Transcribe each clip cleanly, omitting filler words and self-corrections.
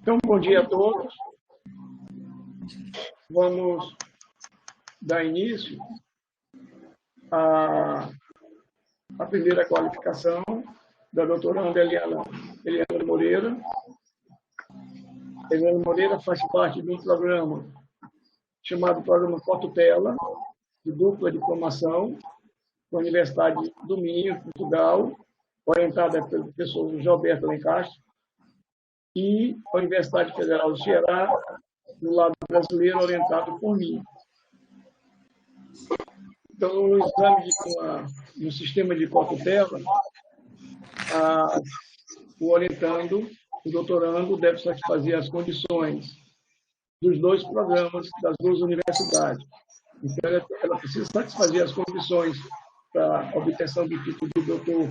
Então, bom dia a todos. Vamos dar início à primeira qualificação da doutoranda Eliana Moreira. Eliana Moreira faz parte de um programa chamado Programa Cotutela, de dupla diplomação, da Universidade do Minho, Portugal, orientada pelo professor José Alberto Lencastre, e a Universidade Federal do Ceará, do lado brasileiro, orientado por mim. Então, no exame no sistema de cotutela, o orientando, o doutorando, deve satisfazer as condições dos dois programas das duas universidades. Então, ela precisa satisfazer as condições para a obtenção do título de doutor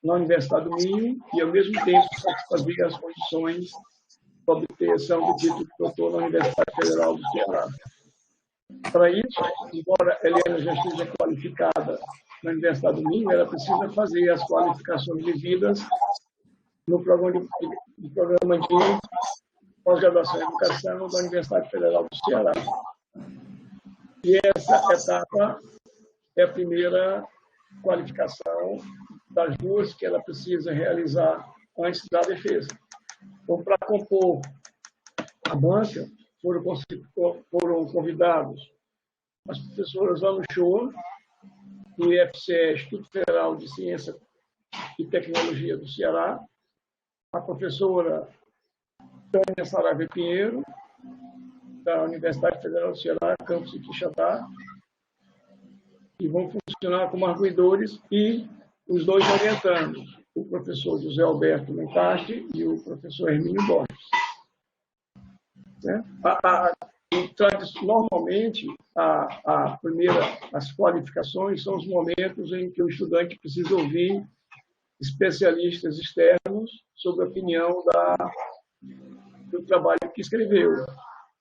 na Universidade do Minho e, ao mesmo tempo, satisfazer as condições para a obtenção do título de doutor na Universidade Federal do Ceará. Para isso, embora a Eliana já esteja qualificada na Universidade do Minho, ela precisa fazer as qualificações devidas no programa de pós-graduação em educação da Universidade Federal do Ceará. E essa etapa é a primeira qualificação das duas que ela precisa realizar antes da defesa. Então, para compor a banca, foram convidados as professoras Ana Shoa, do IFCE, Instituto Federal de Ciência e Tecnologia do Ceará, a professora Tânia Saravia Pinheiro, da Universidade Federal do Ceará, campus de Quixadá, que vão funcionar como arguidores, e os dois orientandos, o professor José Alberto Lencastre e o professor Hermínio Borges. Normalmente, as qualificações são os momentos em que o estudante precisa ouvir especialistas externos sobre a opinião do trabalho que escreveu.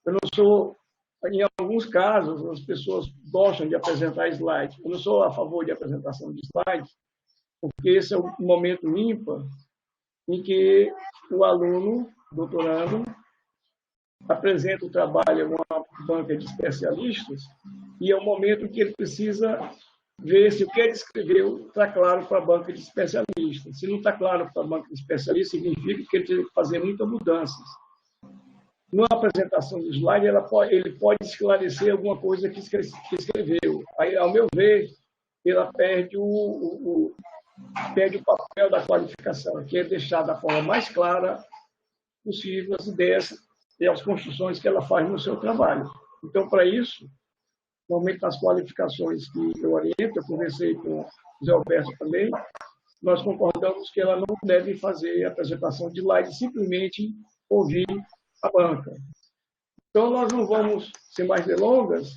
Eu não sou, em alguns casos, as pessoas gostam de apresentar slides. Eu não sou a favor de apresentação de slides, porque esse é o momento ímpar em que o aluno, doutorando, apresenta o trabalho a uma banca de especialistas e é o momento em que ele precisa ver se o que ele escreveu está claro para a banca de especialistas. Se não está claro para a banca de especialistas, significa que ele tem que fazer muitas mudanças. Na apresentação do slide, ele pode esclarecer alguma coisa que escreveu. Aí, ao meu ver, ela perde o papel da qualificação, que é deixar da forma mais clara possível as ideias e as construções que ela faz no seu trabalho. Então, para isso, normalmente nas qualificações que eu oriento, eu conversei com o Zé Alberto também, nós concordamos que ela não deve fazer a apresentação de slide, simplesmente ouvir a banca. Então, nós não vamos ser mais delongas,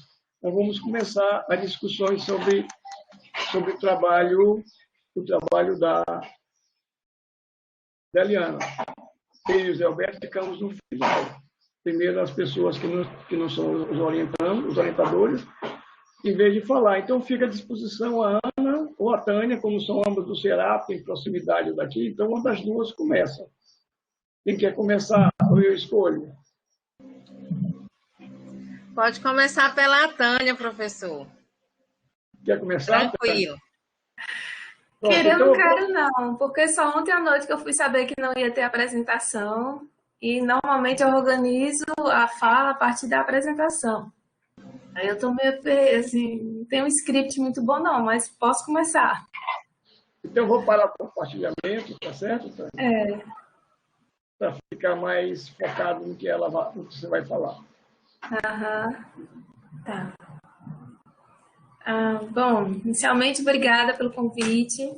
nós vamos começar as discussões sobre o trabalho da Eliana. Eu e o Zé Alberto ficamos no final. Primeiro, as pessoas que não são os orientadores, em vez de falar. Então, fica à disposição a Ana ou a Tânia, como são ambas do Ceará, tem proximidade daqui, então uma das duas começa. Quem quer começar, ou eu escolho? Pode começar pela Tânia, professor. Quer começar? Tranquilo. Querer eu não quero, não, porque só ontem à noite que eu fui saber que não ia ter apresentação, e normalmente eu organizo a fala a partir da apresentação. Aí eu tô meio, assim, não tem um script muito bom não, mas posso começar. Então eu vou parar o compartilhamento, tá certo, Tânia? É. Para ficar mais focado no que você vai falar. Aham. Tá. Bom, inicialmente, obrigada pelo convite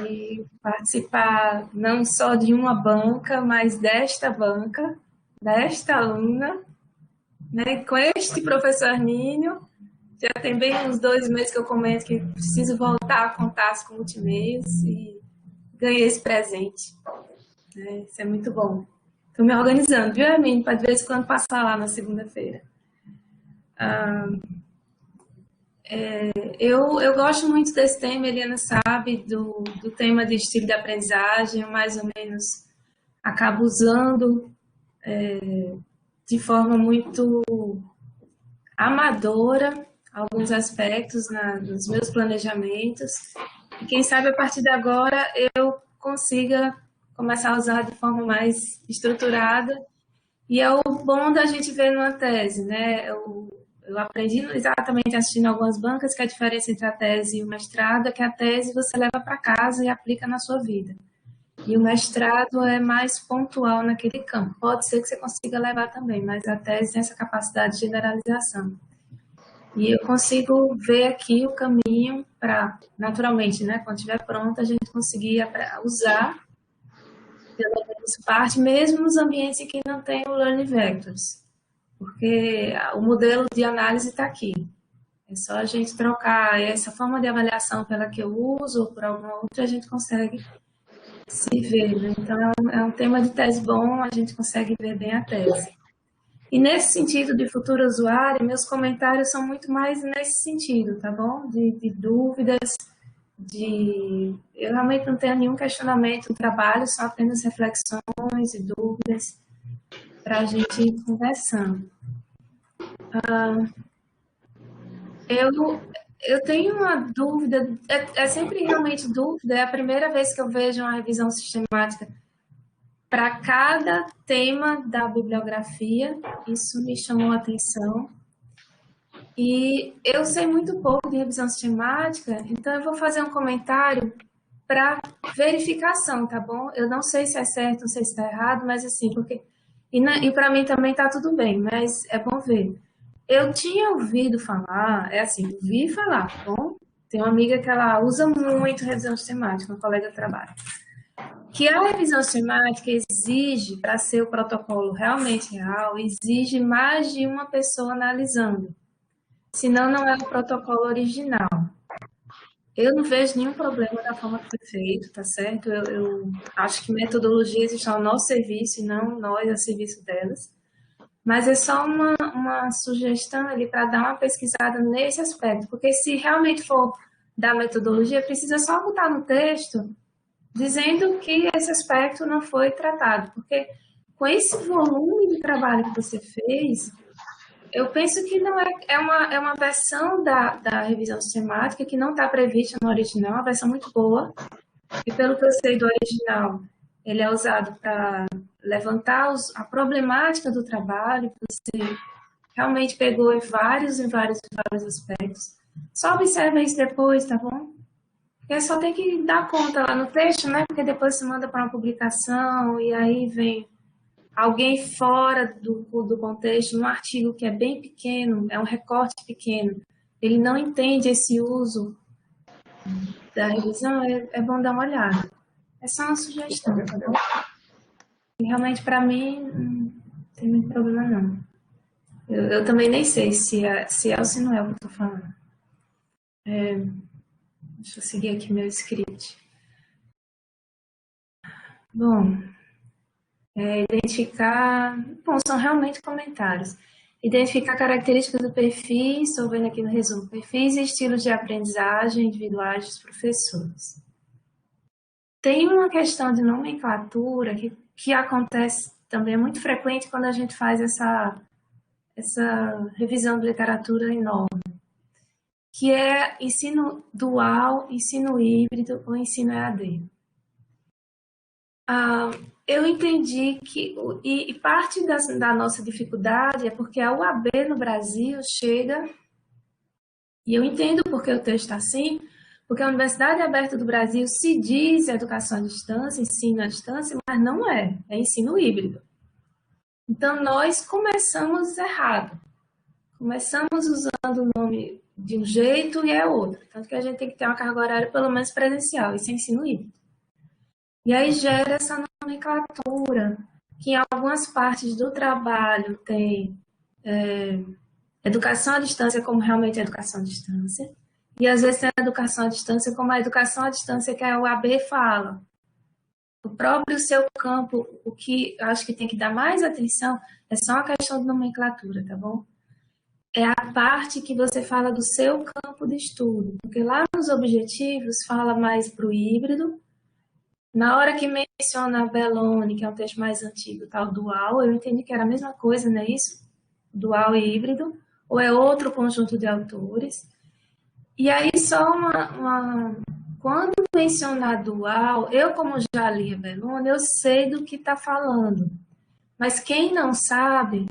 de participar não só de uma banca, mas desta banca, desta aluna, né, com este professor Hermínio. Já tem bem uns 2 meses que eu comento que preciso voltar a contatos com multimeios e ganhei esse presente. Isso é muito bom. Estou me organizando, viu, Hermínio? Para de vez em quando passar lá na segunda-feira. Eu gosto muito desse tema, Eliana sabe, do tema de estilo de aprendizagem, mais ou menos acabo usando de forma muito amadora alguns aspectos nos meus planejamentos. E quem sabe a partir de agora eu consiga começar a usar de forma mais estruturada. E é o bom da gente ver numa tese, né? Eu aprendi exatamente assistindo algumas bancas que a diferença entre a tese e o mestrado é que a tese você leva para casa e aplica na sua vida. E o mestrado é mais pontual naquele campo. Pode ser que você consiga levar também, mas a tese tem essa capacidade de generalização. E eu consigo ver aqui o caminho para, naturalmente, né, quando estiver pronto, a gente conseguir usar, pelo menos parte, mesmo nos ambientes em que não tem o Learning Vectors. Porque o modelo de análise está aqui. É só a gente trocar essa forma de avaliação pela que eu uso ou por alguma outra, a gente consegue se ver, né? Então, é um tema de tese bom, a gente consegue ver bem a tese. E nesse sentido de futuro usuário, meus comentários são muito mais nesse sentido, tá bom? De dúvidas, eu realmente não tenho nenhum questionamento no trabalho, são apenas reflexões e dúvidas para a gente ir conversando. Eu tenho uma dúvida, é sempre realmente dúvida, é a primeira vez que eu vejo uma revisão sistemática para cada tema da bibliografia, isso me chamou a atenção. E eu sei muito pouco de revisão sistemática, então eu vou fazer um comentário para verificação, tá bom? Eu não sei se é certo, não sei se está errado, mas assim, porque... E para mim também está tudo bem, mas é bom ver. Eu tinha ouvido falar, ouvi falar, tá bom? Tem uma amiga que ela usa muito revisão sistemática, uma colega de trabalho. Que a revisão sistemática exige, para ser o protocolo realmente real, exige mais de uma pessoa analisando. Senão, não é o protocolo original. Eu não vejo nenhum problema da forma que foi feito, tá certo? Eu acho que metodologias estão ao nosso serviço e não nós a serviço delas. Mas é só uma sugestão ali para dar uma pesquisada nesse aspecto. Porque se realmente for da metodologia, precisa só botar no texto dizendo que esse aspecto não foi tratado, porque com esse volume de trabalho que você fez, eu penso que não é uma versão da revisão sistemática que não está prevista no original, uma versão muito boa, e pelo que eu sei do original, ele é usado para levantar a problemática do trabalho, você realmente pegou em vários aspectos. Só observa isso depois, tá bom? Porque só tem que dar conta lá no texto, né? Porque depois você manda para uma publicação e aí vem alguém fora do contexto, num artigo que é bem pequeno, é um recorte pequeno, ele não entende esse uso da revisão, é bom dar uma olhada. É só uma sugestão, tá bom? E realmente, para mim, não tem muito problema, não. Eu também nem sei se é ou se não é o que eu estou falando. Deixa eu seguir aqui meu script. Bom, identificar... Bom, são realmente comentários. Identificar características do perfil, estou vendo aqui no resumo, perfis e estilos de aprendizagem individuais dos professores. Tem uma questão de nomenclatura que acontece também, é muito frequente quando a gente faz essa revisão de literatura em norma, que é ensino dual, ensino híbrido ou ensino EAD. Eu entendi que, e parte da nossa dificuldade é porque a UAB no Brasil chega, e eu entendo porque o texto está assim, porque a Universidade Aberta do Brasil se diz educação à distância, ensino à distância, mas não é ensino híbrido. Então, nós começamos errado. Começamos usando o nome de um jeito e é outro. Tanto que a gente tem que ter uma carga horária pelo menos presencial, isso é ensino híbrido. E aí gera essa nomenclatura, que em algumas partes do trabalho tem educação à distância como realmente educação à distância, e às vezes tem a educação à distância como a educação à distância que a UAB fala. O próprio seu campo, o que eu acho que tem que dar mais atenção é só uma questão de nomenclatura, tá bom? É a parte que você fala do seu campo de estudo, porque lá nos objetivos fala mais para o híbrido, Na hora que menciona a Belloni, que é um texto mais antigo, tal, dual, eu entendi que era a mesma coisa, não é isso? Dual e híbrido, ou é outro conjunto de autores. E aí só quando mencionar dual, eu como já li a Belloni, eu sei do que está falando. Mas quem não sabe,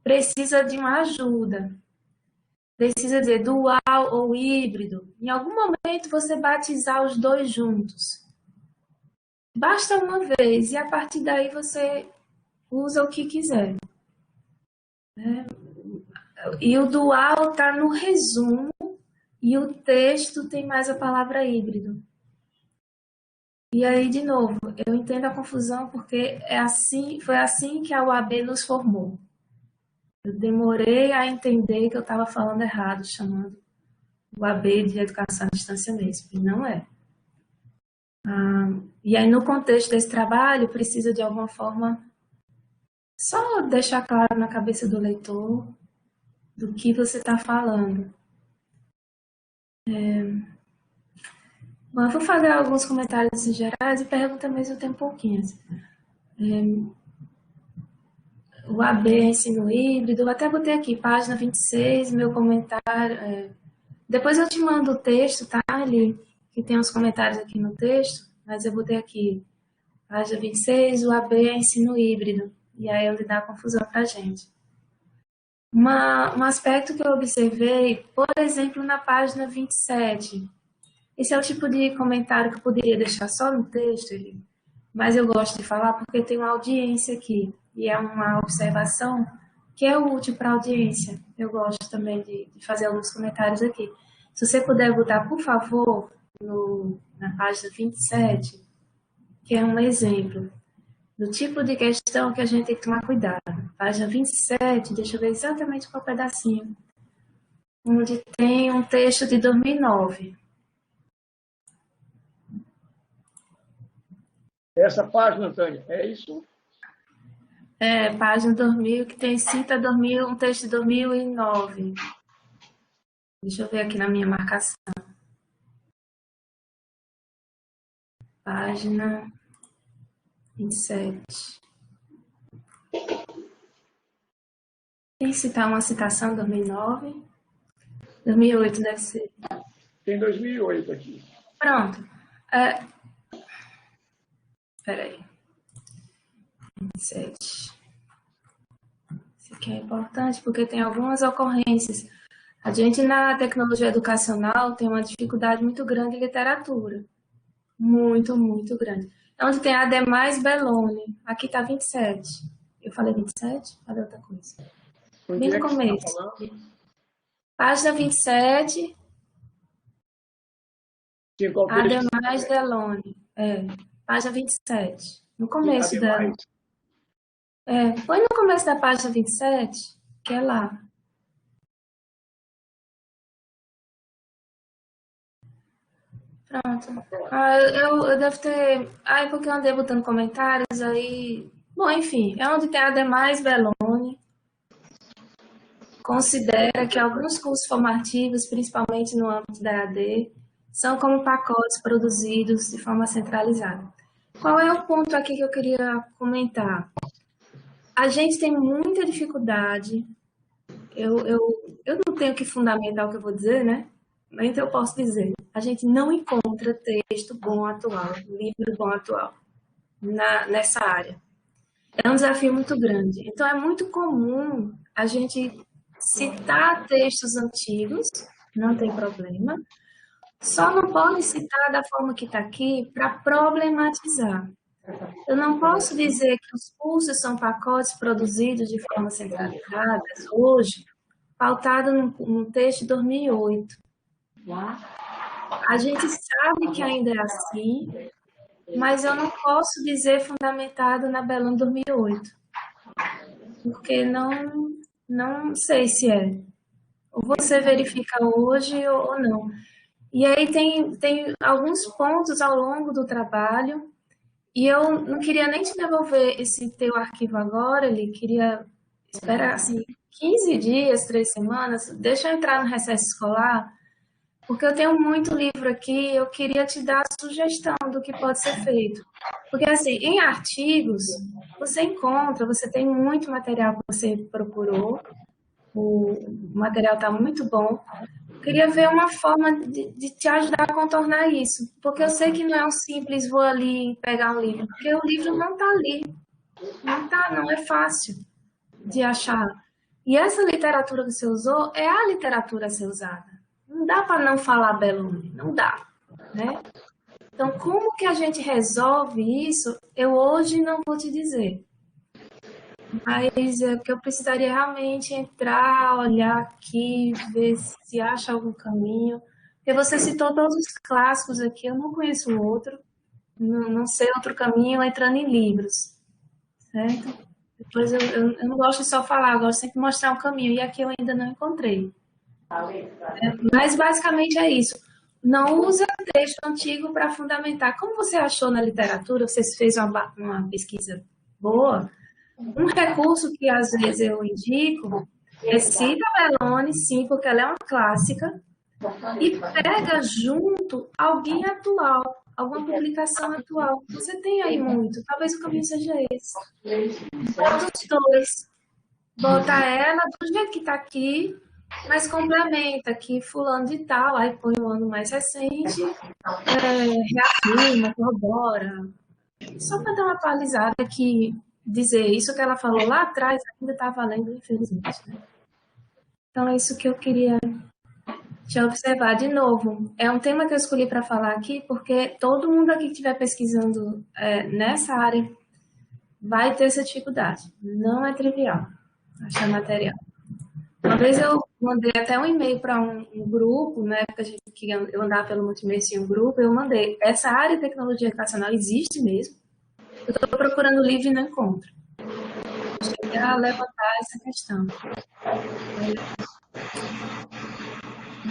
precisa de uma ajuda. Precisa dizer dual ou híbrido. Em algum momento você batizar os dois juntos. Basta uma vez e a partir daí você usa o que quiser. E o dual está no resumo e o texto tem mais a palavra híbrido. E aí, de novo, eu entendo a confusão porque foi assim que a UAB nos formou. Eu demorei a entender que eu estava falando errado, chamando o AB de educação à distância mesmo, e não é. E aí, no contexto desse trabalho, precisa de alguma forma só deixar claro na cabeça do leitor do que você está falando. Bom, eu vou fazer alguns comentários em gerais e pergunta mesmo tem um pouquinho. O AB é ensino híbrido, eu até botei aqui, página 26, meu comentário. Depois eu te mando o texto, tá, ali, que tem uns comentários aqui no texto, mas eu botei aqui, página 26, o AB é ensino híbrido, e aí é onde dá confusão pra gente. Um aspecto que eu observei, por exemplo, na página 27, esse é o tipo de comentário que eu poderia deixar só no texto, mas eu gosto de falar porque tem uma audiência aqui, e é uma observação que é útil para a audiência. Eu gosto também de fazer alguns comentários aqui. Se você puder botar, por favor, na página 27, que é um exemplo do tipo de questão que a gente tem que tomar cuidado. Página 27, deixa eu ver exatamente qual pedacinho, onde tem um texto de 2009. Essa página, Tânia, é isso? Página 2000, que cita 2000, um texto de 2009. Deixa eu ver aqui na minha marcação. Página 27. Tem que citar uma citação 2009. 2008 deve ser. Tem 2008 aqui. Pronto. Espera aí. 27. Isso aqui é importante porque tem algumas ocorrências. A gente, na tecnologia educacional, tem uma dificuldade muito grande em literatura. Muito, muito grande. Onde tem Ademais Belloni. Aqui está 27. Eu falei 27? Falei outra coisa. Bem no começo. Página 27. Ademais Belloni. Página 27. No começo dela. Põe no começo da página 27, que é lá. Pronto. Eu devo ter... porque eu andei botando comentários, aí... Bom, enfim, é onde tem Ademais Belloni. Considera que alguns cursos formativos, principalmente no âmbito da EAD, são como pacotes produzidos de forma centralizada. Qual é o ponto aqui que eu queria comentar? A gente tem muita dificuldade, eu não tenho que fundamentar o que eu vou dizer, né? Então eu posso dizer, a gente não encontra texto bom atual, livro bom atual nessa área. É um desafio muito grande. Então é muito comum a gente citar textos antigos, não tem problema, só não pode citar da forma que está aqui para problematizar. Eu não posso dizer que os cursos são pacotes produzidos de forma centralizada hoje, pautado num texto de 2008. A gente sabe que ainda é assim, mas eu não posso dizer fundamentado na Belloni 2008, porque não sei se é. Ou você verifica hoje ou não. E aí tem alguns pontos ao longo do trabalho, e eu não queria nem te devolver esse teu arquivo agora, ele queria esperar assim, 15 dias, 3 semanas, deixa eu entrar no recesso escolar, Porque eu tenho muito livro aqui, eu queria te dar a sugestão do que pode ser feito. Porque, assim, em artigos, você encontra, você tem muito material que você procurou, o material está muito bom. Eu queria ver uma forma de te ajudar a contornar isso. Porque eu sei que não é um simples vou ali pegar um livro, porque o livro não está ali. Não é fácil de achar. E essa literatura que você usou é a literatura a ser usada. Não dá para não falar Belloni, não dá, né? Então, como que a gente resolve isso? Eu hoje não vou te dizer. Mas é que eu precisaria realmente entrar, olhar aqui, ver se acha algum caminho. Porque você citou todos os clássicos aqui, eu não conheço outro, não sei outro caminho entrando em livros, certo? Depois eu não gosto de só falar, eu gosto sempre de mostrar um caminho, e aqui eu ainda não encontrei. Mas basicamente é isso. Não usa texto antigo para fundamentar. Como você achou na literatura, você fez uma pesquisa boa, um recurso que às vezes eu indico é cita Belloni, sim, porque ela é uma clássica, e pega junto alguém atual, alguma publicação atual. Você tem aí muito, talvez o caminho seja esse. Bota os dois, bota ela do jeito que está aqui, mas complementa que fulano de tal, aí põe um ano mais recente, reafirma, corrobora. Só para dar uma atualizada aqui, dizer isso que ela falou lá atrás ainda está valendo, infelizmente. Né? Então é isso que eu queria te observar. De novo, é um tema que eu escolhi para falar aqui, porque todo mundo aqui que estiver pesquisando nessa área vai ter essa dificuldade. Não é trivial achar material. Uma vez eu mandei até um e-mail para um grupo, na época que eu andava pelo Multimeios em um grupo, eu mandei, essa área de tecnologia educacional existe mesmo? Eu estou procurando livro e não encontro. Cheguei a levantar essa questão.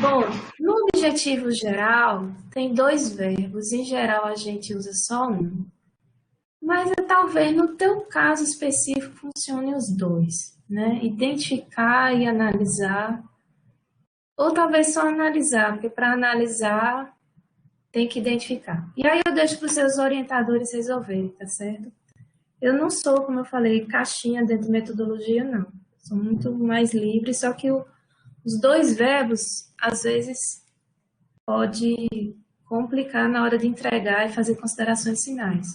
Bom, no objetivo geral, tem 2 verbos. Em geral, a gente usa só um. Mas talvez no teu caso específico funcione os 2. Né? Identificar e analisar, ou talvez só analisar, porque para analisar tem que identificar. E aí eu deixo para os seus orientadores resolverem, tá certo? Eu não sou, como eu falei, caixinha dentro de metodologia, não. Sou muito mais livre, só que os 2 verbos, às vezes, pode complicar na hora de entregar e fazer considerações finais.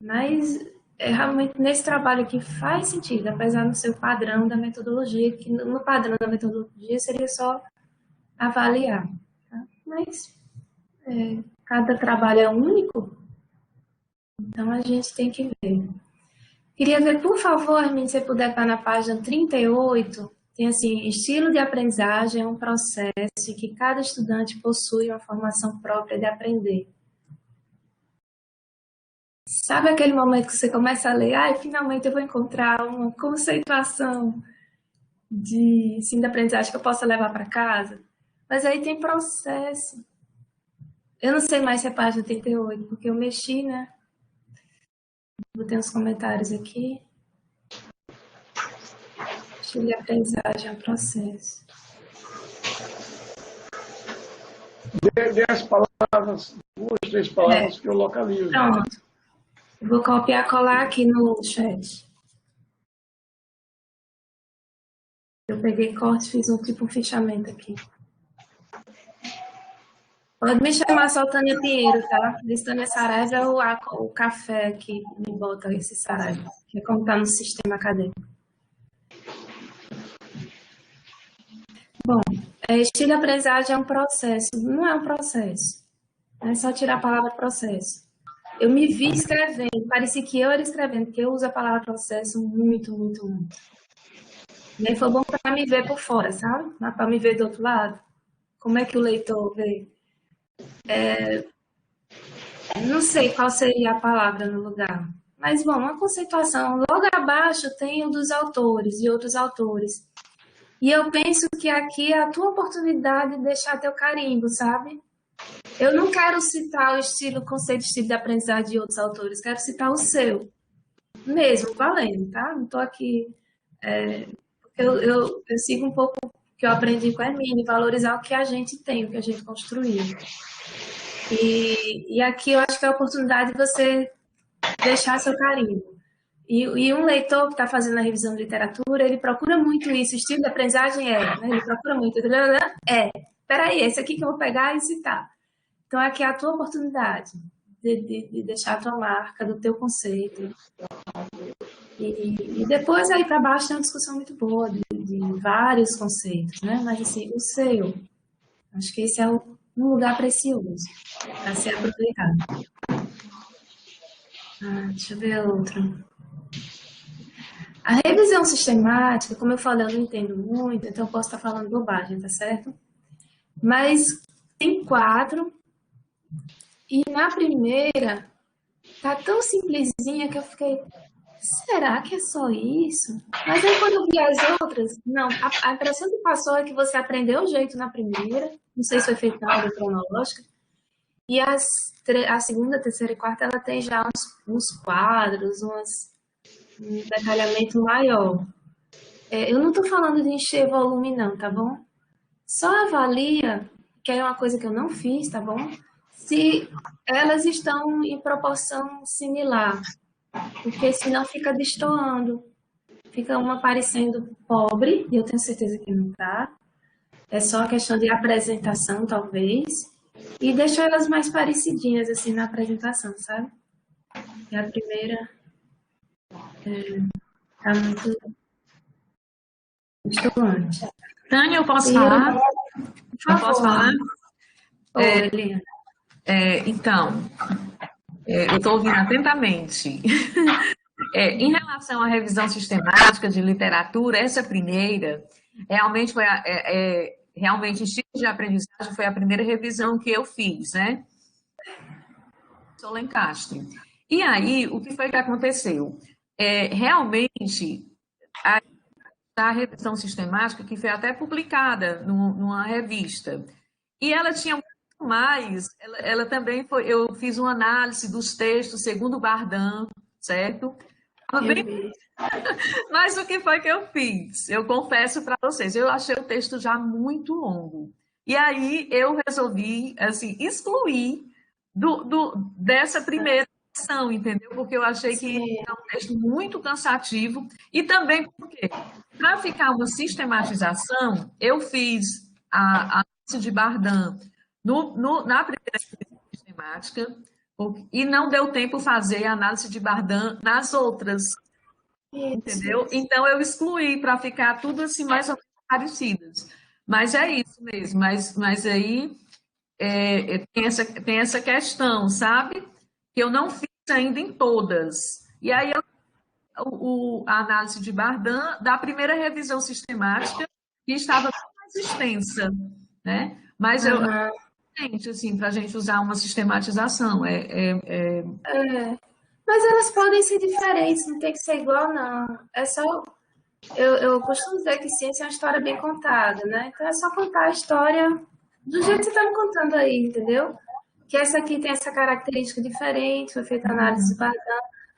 Mas realmente nesse trabalho aqui faz sentido, apesar do seu padrão da metodologia, que no padrão da metodologia seria só avaliar. Tá? Mas cada trabalho é único, então a gente tem que ver. Queria ver, por favor, Hermine, se você puder estar na página 38, tem assim, estilo de aprendizagem é um processo em que cada estudante possui uma formação própria de aprender. Sabe aquele momento que você começa a ler, finalmente eu vou encontrar uma conceituação de ensino de aprendizagem que eu possa levar para casa? Mas aí tem processo. Eu não sei mais se é página 38, porque eu mexi, né? Vou ter uns comentários aqui. Estilo de aprendizagem é um processo. Dê as palavras, 2, 3 palavras que eu localizo. Pronto. Vou copiar e colar aqui no chat. Eu peguei corte e fiz um fichamento aqui. Pode me chamar só Tânia Pinheiro, tá? Tânia Saraiva é o café que me bota esse Saraiva, que é como está no sistema acadêmico. Bom, estilo de aprendizagem é um processo. Não é um processo. É só tirar a palavra processo. Eu me vi escrevendo, parecia que eu era escrevendo, porque eu uso a palavra processo muito, muito, muito. E aí foi bom para me ver por fora, sabe? Para me ver do outro lado. Como é que o leitor vê? Não sei qual seria a palavra no lugar. Mas, bom, uma conceituação. Logo abaixo tem o dos autores e outros autores. E eu penso que aqui é a tua oportunidade de deixar teu carimbo, sabe? Eu não quero citar o conceito de estilo de aprendizagem de outros autores, quero citar o seu, mesmo, valendo, tá? Não estou aqui... eu sigo um pouco o que eu aprendi com a Hermínia, valorizar o que a gente tem, o que a gente construiu. E aqui eu acho que é a oportunidade de você deixar seu carinho. E um leitor que está fazendo a revisão de literatura, ele procura muito isso, estilo de aprendizagem né? Ele procura muito, peraí, esse aqui que eu vou pegar e citar. Então, aqui é a tua oportunidade de deixar a tua marca, do teu conceito. E depois, aí para baixo, tem uma discussão muito boa de vários conceitos, né? Mas, assim, o seu, acho que esse é um lugar precioso para ser aproveitado. Deixa eu ver outro. A revisão sistemática, como eu falei, eu não entendo muito, então eu posso estar falando bobagem, tá certo? Mas tem 4, e na primeira, tá tão simplesinha que eu fiquei, será que é só isso? Mas aí quando eu vi as outras, não, a impressão que passou é que você aprendeu o jeito na primeira, não sei se foi feito na ordem cronológica, e a segunda, terceira e quarta, ela tem já uns quadros, um detalhamento maior. Eu não estou falando de encher volume não, tá bom? Só avalia, que é uma coisa que eu não fiz, tá bom? Se elas estão em proporção similar, porque senão fica destoando. Fica uma parecendo pobre, e eu tenho certeza que não tá. É só a questão de apresentação, talvez. E deixar elas mais parecidinhas, assim, na apresentação, sabe? E a primeira tá muito distoante. Tânia, eu posso falar? Eu posso falar? Eliana. Então, eu estou ouvindo atentamente. Em relação à revisão sistemática de literatura, essa primeira realmente foi realmente estilo de aprendizagem foi a primeira revisão que eu fiz, né? Sou Lencastre. E aí, o que foi que aconteceu? Realmente, a revisão sistemática, que foi até publicada numa revista, e ela tinha muito mais, ela também foi, eu fiz uma análise dos textos segundo o Bardin, certo? Mas o que foi que eu fiz? Eu confesso para vocês, eu achei o texto já muito longo. E aí eu resolvi, assim, excluir dessa primeira edição, entendeu? Porque eu achei que é um texto muito cansativo. E também porque, para ficar uma sistematização, eu fiz a análise de Bardin na primeira sistemática, e não deu tempo fazer a análise de Bardin nas outras, entendeu? Então, eu excluí para ficar tudo assim mais ou menos parecidas. Mas é isso mesmo, mas aí tem essa questão, sabe? Que eu não fiz ainda em todas. E aí, a análise de Bardin da primeira revisão sistemática, que estava mais extensa, né? Mas assim, para a gente usar uma sistematização. Mas elas podem ser diferentes, não tem que ser igual, não. É só. Eu costumo dizer que ciência é uma história bem contada, né? Então é só contar a história do jeito que você está me contando aí, entendeu? Que essa aqui tem essa característica diferente, foi feita a análise de Bardin.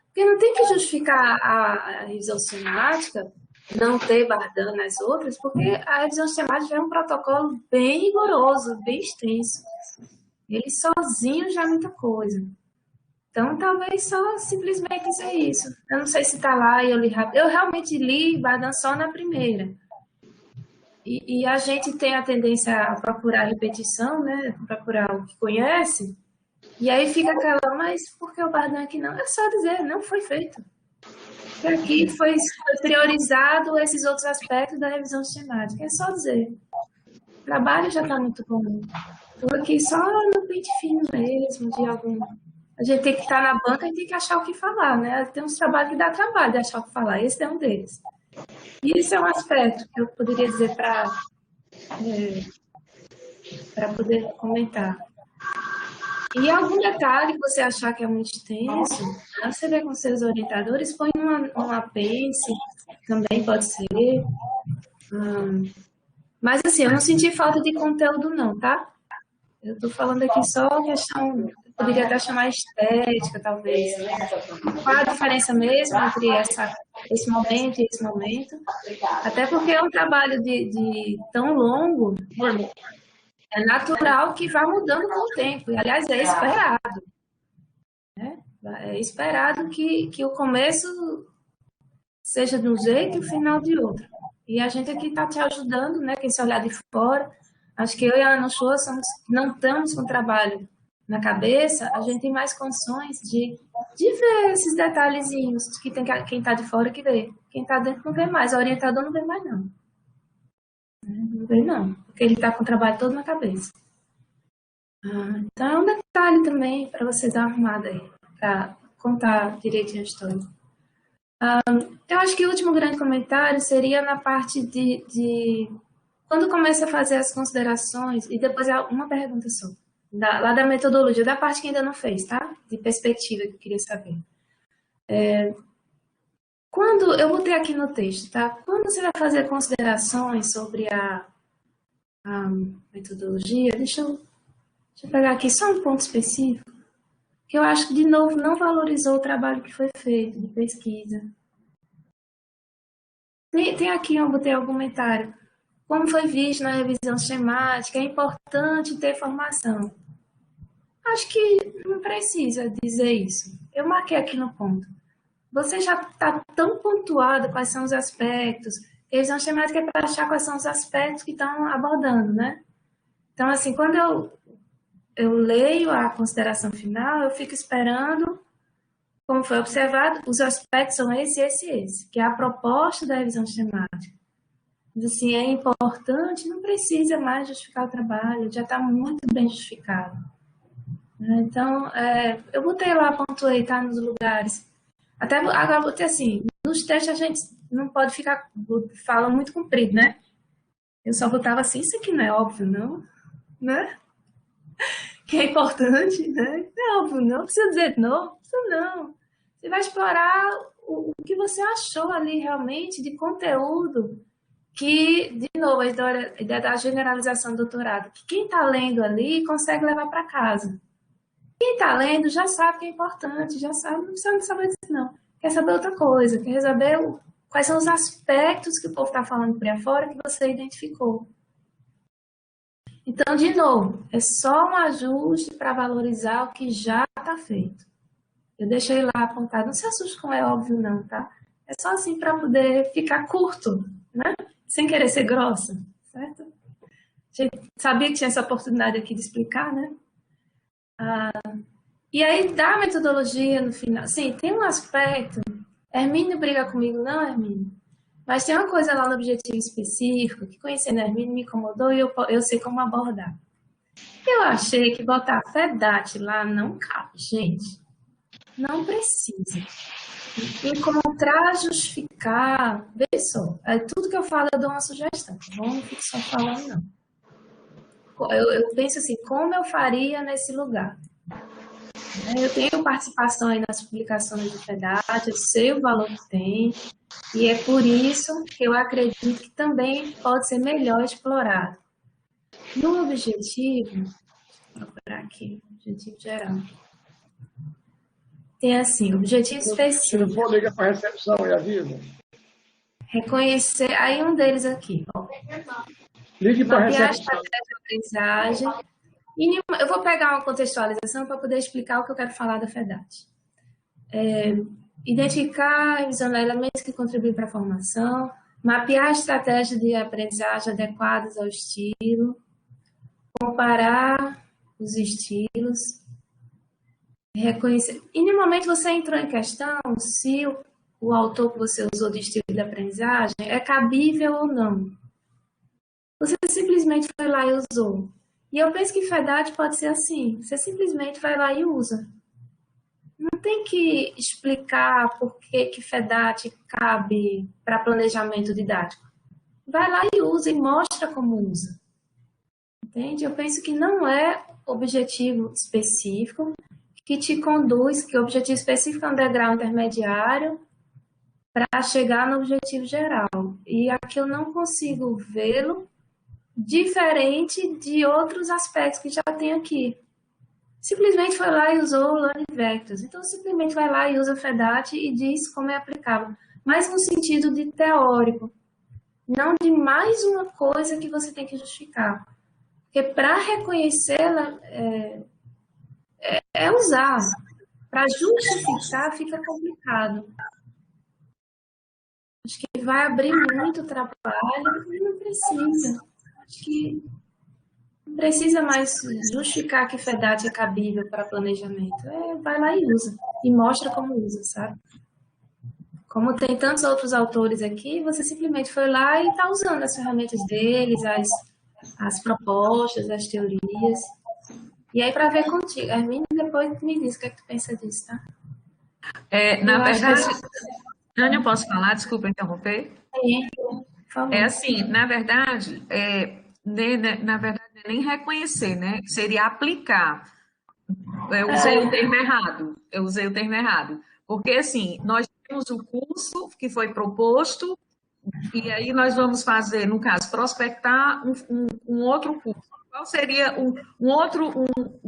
Porque não tem que justificar a revisão sistemática não ter Bardin nas outras, porque a revisão sistemática é um protocolo bem rigoroso, bem extenso. Ele sozinho já é muita coisa. Então, talvez só simplesmente dizer isso. Eu não sei se está lá e eu li rápido. Eu realmente li Bardin só na primeira. E a gente tem a tendência a procurar repetição, né? Procurar o que conhece. E aí fica aquela, mas por que o Bardin aqui não? É só dizer, não foi feito. Porque aqui foi priorizado esses outros aspectos da revisão sistemática. É só dizer. O trabalho já está muito bom. Estou aqui só no pente fino mesmo, de algum... A gente tem que estar na banca e tem que achar o que falar, né? Tem uns trabalhos que dá trabalho de achar o que falar. Esse é um deles. E esse é um aspecto que eu poderia dizer para poder comentar. E algum detalhe que você achar que é muito extenso, você vê com seus orientadores, põe um apêndice, também pode ser. Mas assim, eu não senti falta de conteúdo não, tá? Eu estou falando aqui só questão poderia até chamar estética, talvez. Qual a diferença mesmo entre esse momento e esse momento? Até porque é um trabalho de tão longo, é natural que vá mudando com o tempo. E, aliás, é esperado. Né? É esperado que o começo seja de um jeito e o final de outro. E a gente aqui está te ajudando, né? Quem se olhar de fora, acho que eu e a Ana Shoa não estamos com trabalho na cabeça, a gente tem mais condições de ver esses detalhezinhos que tem quem está de fora que vê. Quem está dentro não vê mais, o orientador não vê mais, não. Não vê, não, porque ele está com o trabalho todo na cabeça. Então é um detalhe também para você dar uma arrumada aí, para contar direitinho a história. Eu acho que o último grande comentário seria na parte de quando começa a fazer as considerações, e depois uma pergunta só, lá da metodologia, da parte que ainda não fez, tá? De perspectiva que eu queria saber. Quando, eu botei aqui no texto, tá? Quando você vai fazer considerações sobre a metodologia, deixa eu pegar aqui só um ponto específico, que eu acho que, de novo, não valorizou o trabalho que foi feito de pesquisa. Tem aqui, eu botei algum comentário. Como foi visto na revisão sistemática, é importante ter formação. Acho que não precisa dizer isso. Eu marquei aqui no ponto. Você já está tão pontuado quais são os aspectos. Revisão sistemática é para achar quais são os aspectos que estão abordando, né? Então, assim, quando eu leio a consideração final, eu fico esperando, como foi observado, os aspectos são esse, que é a proposta da revisão sistemática. Mas, assim, é importante, não precisa mais justificar o trabalho, já está muito bem justificado. Então, eu botei lá, pontuei, tá, nos lugares. Até agora, botei assim, nos testes a gente não pode ficar, fala muito comprido, né? Eu só botava assim, isso aqui não é óbvio, não, né? Que é importante, né? Não é óbvio, não precisa dizer não, precisa não. Você vai explorar o que você achou ali realmente de conteúdo, que, de novo, a ideia da generalização do doutorado, que quem está lendo ali consegue levar para casa. Quem está lendo já sabe que é importante, já sabe, não precisa saber disso, não. Quer saber outra coisa, quer saber quais são os aspectos que o povo está falando por aí fora que você identificou. Então, de novo, é só um ajuste para valorizar o que já está feito. Eu deixei lá apontado, não se assuste com é óbvio não, tá? É só assim para poder ficar curto, né? Sem querer ser grossa, certo? A gente sabia que tinha essa oportunidade aqui de explicar, né? E aí, da metodologia no final, sim, tem um aspecto, Hermínio briga comigo, não, Hermínio? Mas tem uma coisa lá no objetivo específico, que conhecendo a Hermínio me incomodou e eu sei como abordar. Eu achei que botar FEDAT lá não cabe, gente. Não precisa. Encontrar, justificar, vê só. Tudo que eu falo eu dou uma sugestão, tá bom? Não fico só falando, não. Eu penso assim, como eu faria nesse lugar? Eu tenho participação aí nas publicações do FEDAT, eu sei o valor que tem, e é por isso que eu acredito que também pode ser melhor explorado. No objetivo, vou procurar aqui, objetivo geral. Tem assim, objetivo específico. Se não for, liga para a recepção e avisa. Reconhecer, aí um deles aqui, ó. Ligue para a Mapear a recepção. estratégia de aprendizagem. Eu vou pegar uma contextualização para poder explicar o que eu quero falar da FEDAT. Identificar e revisar elementos que contribuem para a formação, mapear a estratégia de aprendizagem adequadas ao estilo, comparar os estilos, reconhecer. E, normalmente, você entrou em questão se o autor que você usou de estilo de aprendizagem é cabível ou não. Você simplesmente foi lá e usou. E eu penso que FEDAT pode ser assim. Você simplesmente vai lá e usa. Não tem que explicar por que FEDAT cabe para planejamento didático. Vai lá e usa e mostra como usa. Entende? Eu penso que não é objetivo específico que te conduz, que o objetivo específico é um degrau intermediário para chegar no objetivo geral. E aqui eu não consigo vê-lo diferente de outros aspectos que já tem aqui. simplesmente foi lá e usou o Learning Vectors. Então, simplesmente vai lá e usa FEDAT e diz como é aplicável. Mas no sentido de teórico, não de mais uma coisa que você tem que justificar. Porque para reconhecê-la é usar. Para justificar fica complicado. Acho que vai abrir muito trabalho e não precisa. Acho que não precisa mais justificar que FEDAT é cabível para planejamento. Vai lá e usa. E mostra como usa, sabe? Como tem tantos outros autores aqui, você simplesmente foi lá e está usando as ferramentas deles, as propostas, as teorias. E aí, para ver contigo, Hermine, depois me diz o que é que tu pensa disso, tá? Na verdade, Tânia, eu posso falar? Desculpa interromper. Por favor. Assim, na verdade, não é nem reconhecer, né? Seria aplicar. Eu usei o termo errado. Porque, assim, nós temos o curso que foi proposto, e aí nós vamos fazer, no caso, prospectar um outro curso. Qual seria o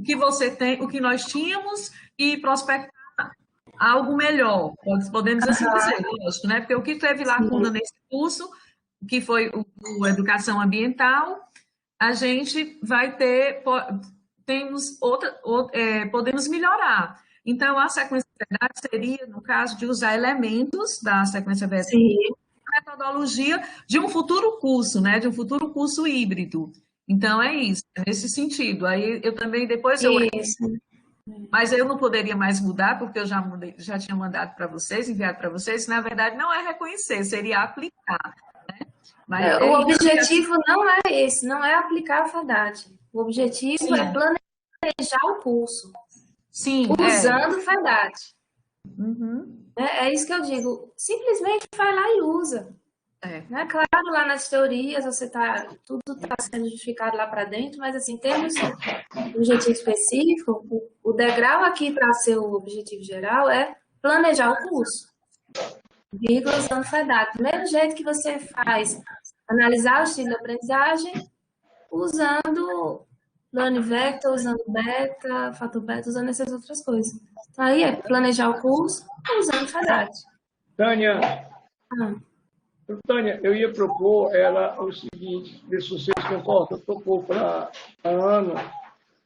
que você tem, o que nós tínhamos, e prospectar algo melhor, podemos assim dizer, lógico, né? Porque o que teve lacuna nesse curso, que foi o Educação Ambiental, a gente vai ter, podemos melhorar. Então, a sequência verdade seria, no caso, de usar elementos da sequência verdade, metodologia de um futuro curso, né? De um futuro curso híbrido. Então, é isso, nesse sentido. Aí, eu também, depois mas eu não poderia mais mudar, porque eu já tinha mandado para vocês, enviado para vocês. Na verdade, não é reconhecer, seria aplicar. Né? Mas, o objetivo não é esse, não é aplicar a FEDAT. O objetivo é planejar o curso. Sim, usando FEDAT. Uhum. É isso que eu digo. Simplesmente vai lá e usa. Né? Claro, lá nas teorias tudo está sendo justificado lá para dentro, mas assim, temos um objetivo específico. O degrau aqui para ser o objetivo geral é planejar o curso. Vírgula usando FEDAT. Do mesmo jeito que você faz analisar o estilo de aprendizagem usando Learning Vector, usando beta, fator beta, usando essas outras coisas. Então, aí é planejar o curso usando FEDAT. Tânia, eu ia propor o seguinte, ver se vocês concordam, eu propor para a Ana,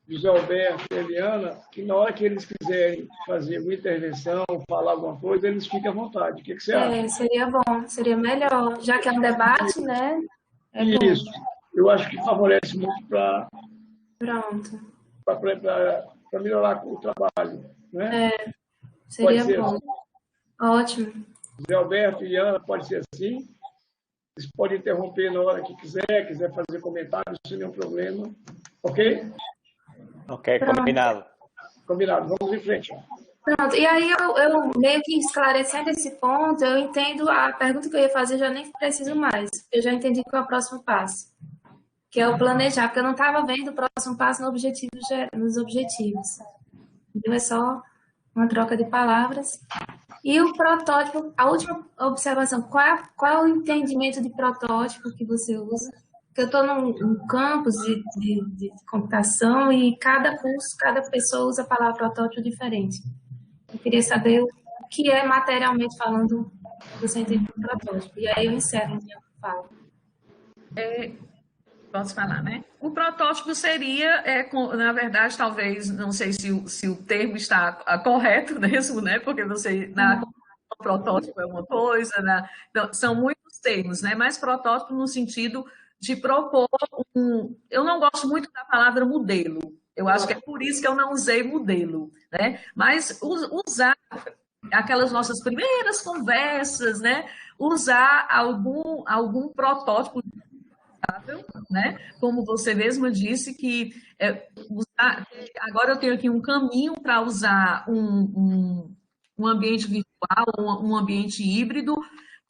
José Alberto e Eliana, que na hora que eles quiserem fazer uma intervenção, falar alguma coisa, eles fiquem à vontade. O que você acha? Seria bom, seria melhor, já que é um debate, né? Isso, eu acho que favorece muito para melhorar o trabalho. Né? Seria bom. Assim. Ótimo. José Alberto e Ana, pode ser assim. Vocês podem interromper na hora que quiser fazer comentários, sem nenhum problema. Ok? Ok, combinado. Combinado, vamos em frente. Pronto, e aí eu meio que esclarecendo esse ponto, eu entendo a pergunta que eu ia fazer, já nem preciso mais. Eu já entendi qual é o próximo passo, que é o planejar, porque eu não estava vendo o próximo passo nos objetivos. Então, é só uma troca de palavras. E o protótipo, a última observação, qual é o entendimento de protótipo que você usa? Porque eu estou num campus de computação e cada curso, cada pessoa usa a palavra protótipo diferente. Eu queria saber o que é, materialmente falando, você entende por protótipo. E aí eu encerro a minha fala. Posso falar, né? O protótipo seria, na verdade, talvez, não sei se o termo está correto mesmo, né? Porque o protótipo é uma coisa, então, são muitos termos, né? Mas protótipo no sentido de propor eu não gosto muito da palavra modelo. Eu acho que é por isso que eu não usei modelo, né? Mas usar aquelas nossas primeiras conversas, né? Usar algum protótipo, né? Como você mesma disse, que agora eu tenho aqui um caminho para usar um ambiente virtual, um ambiente híbrido,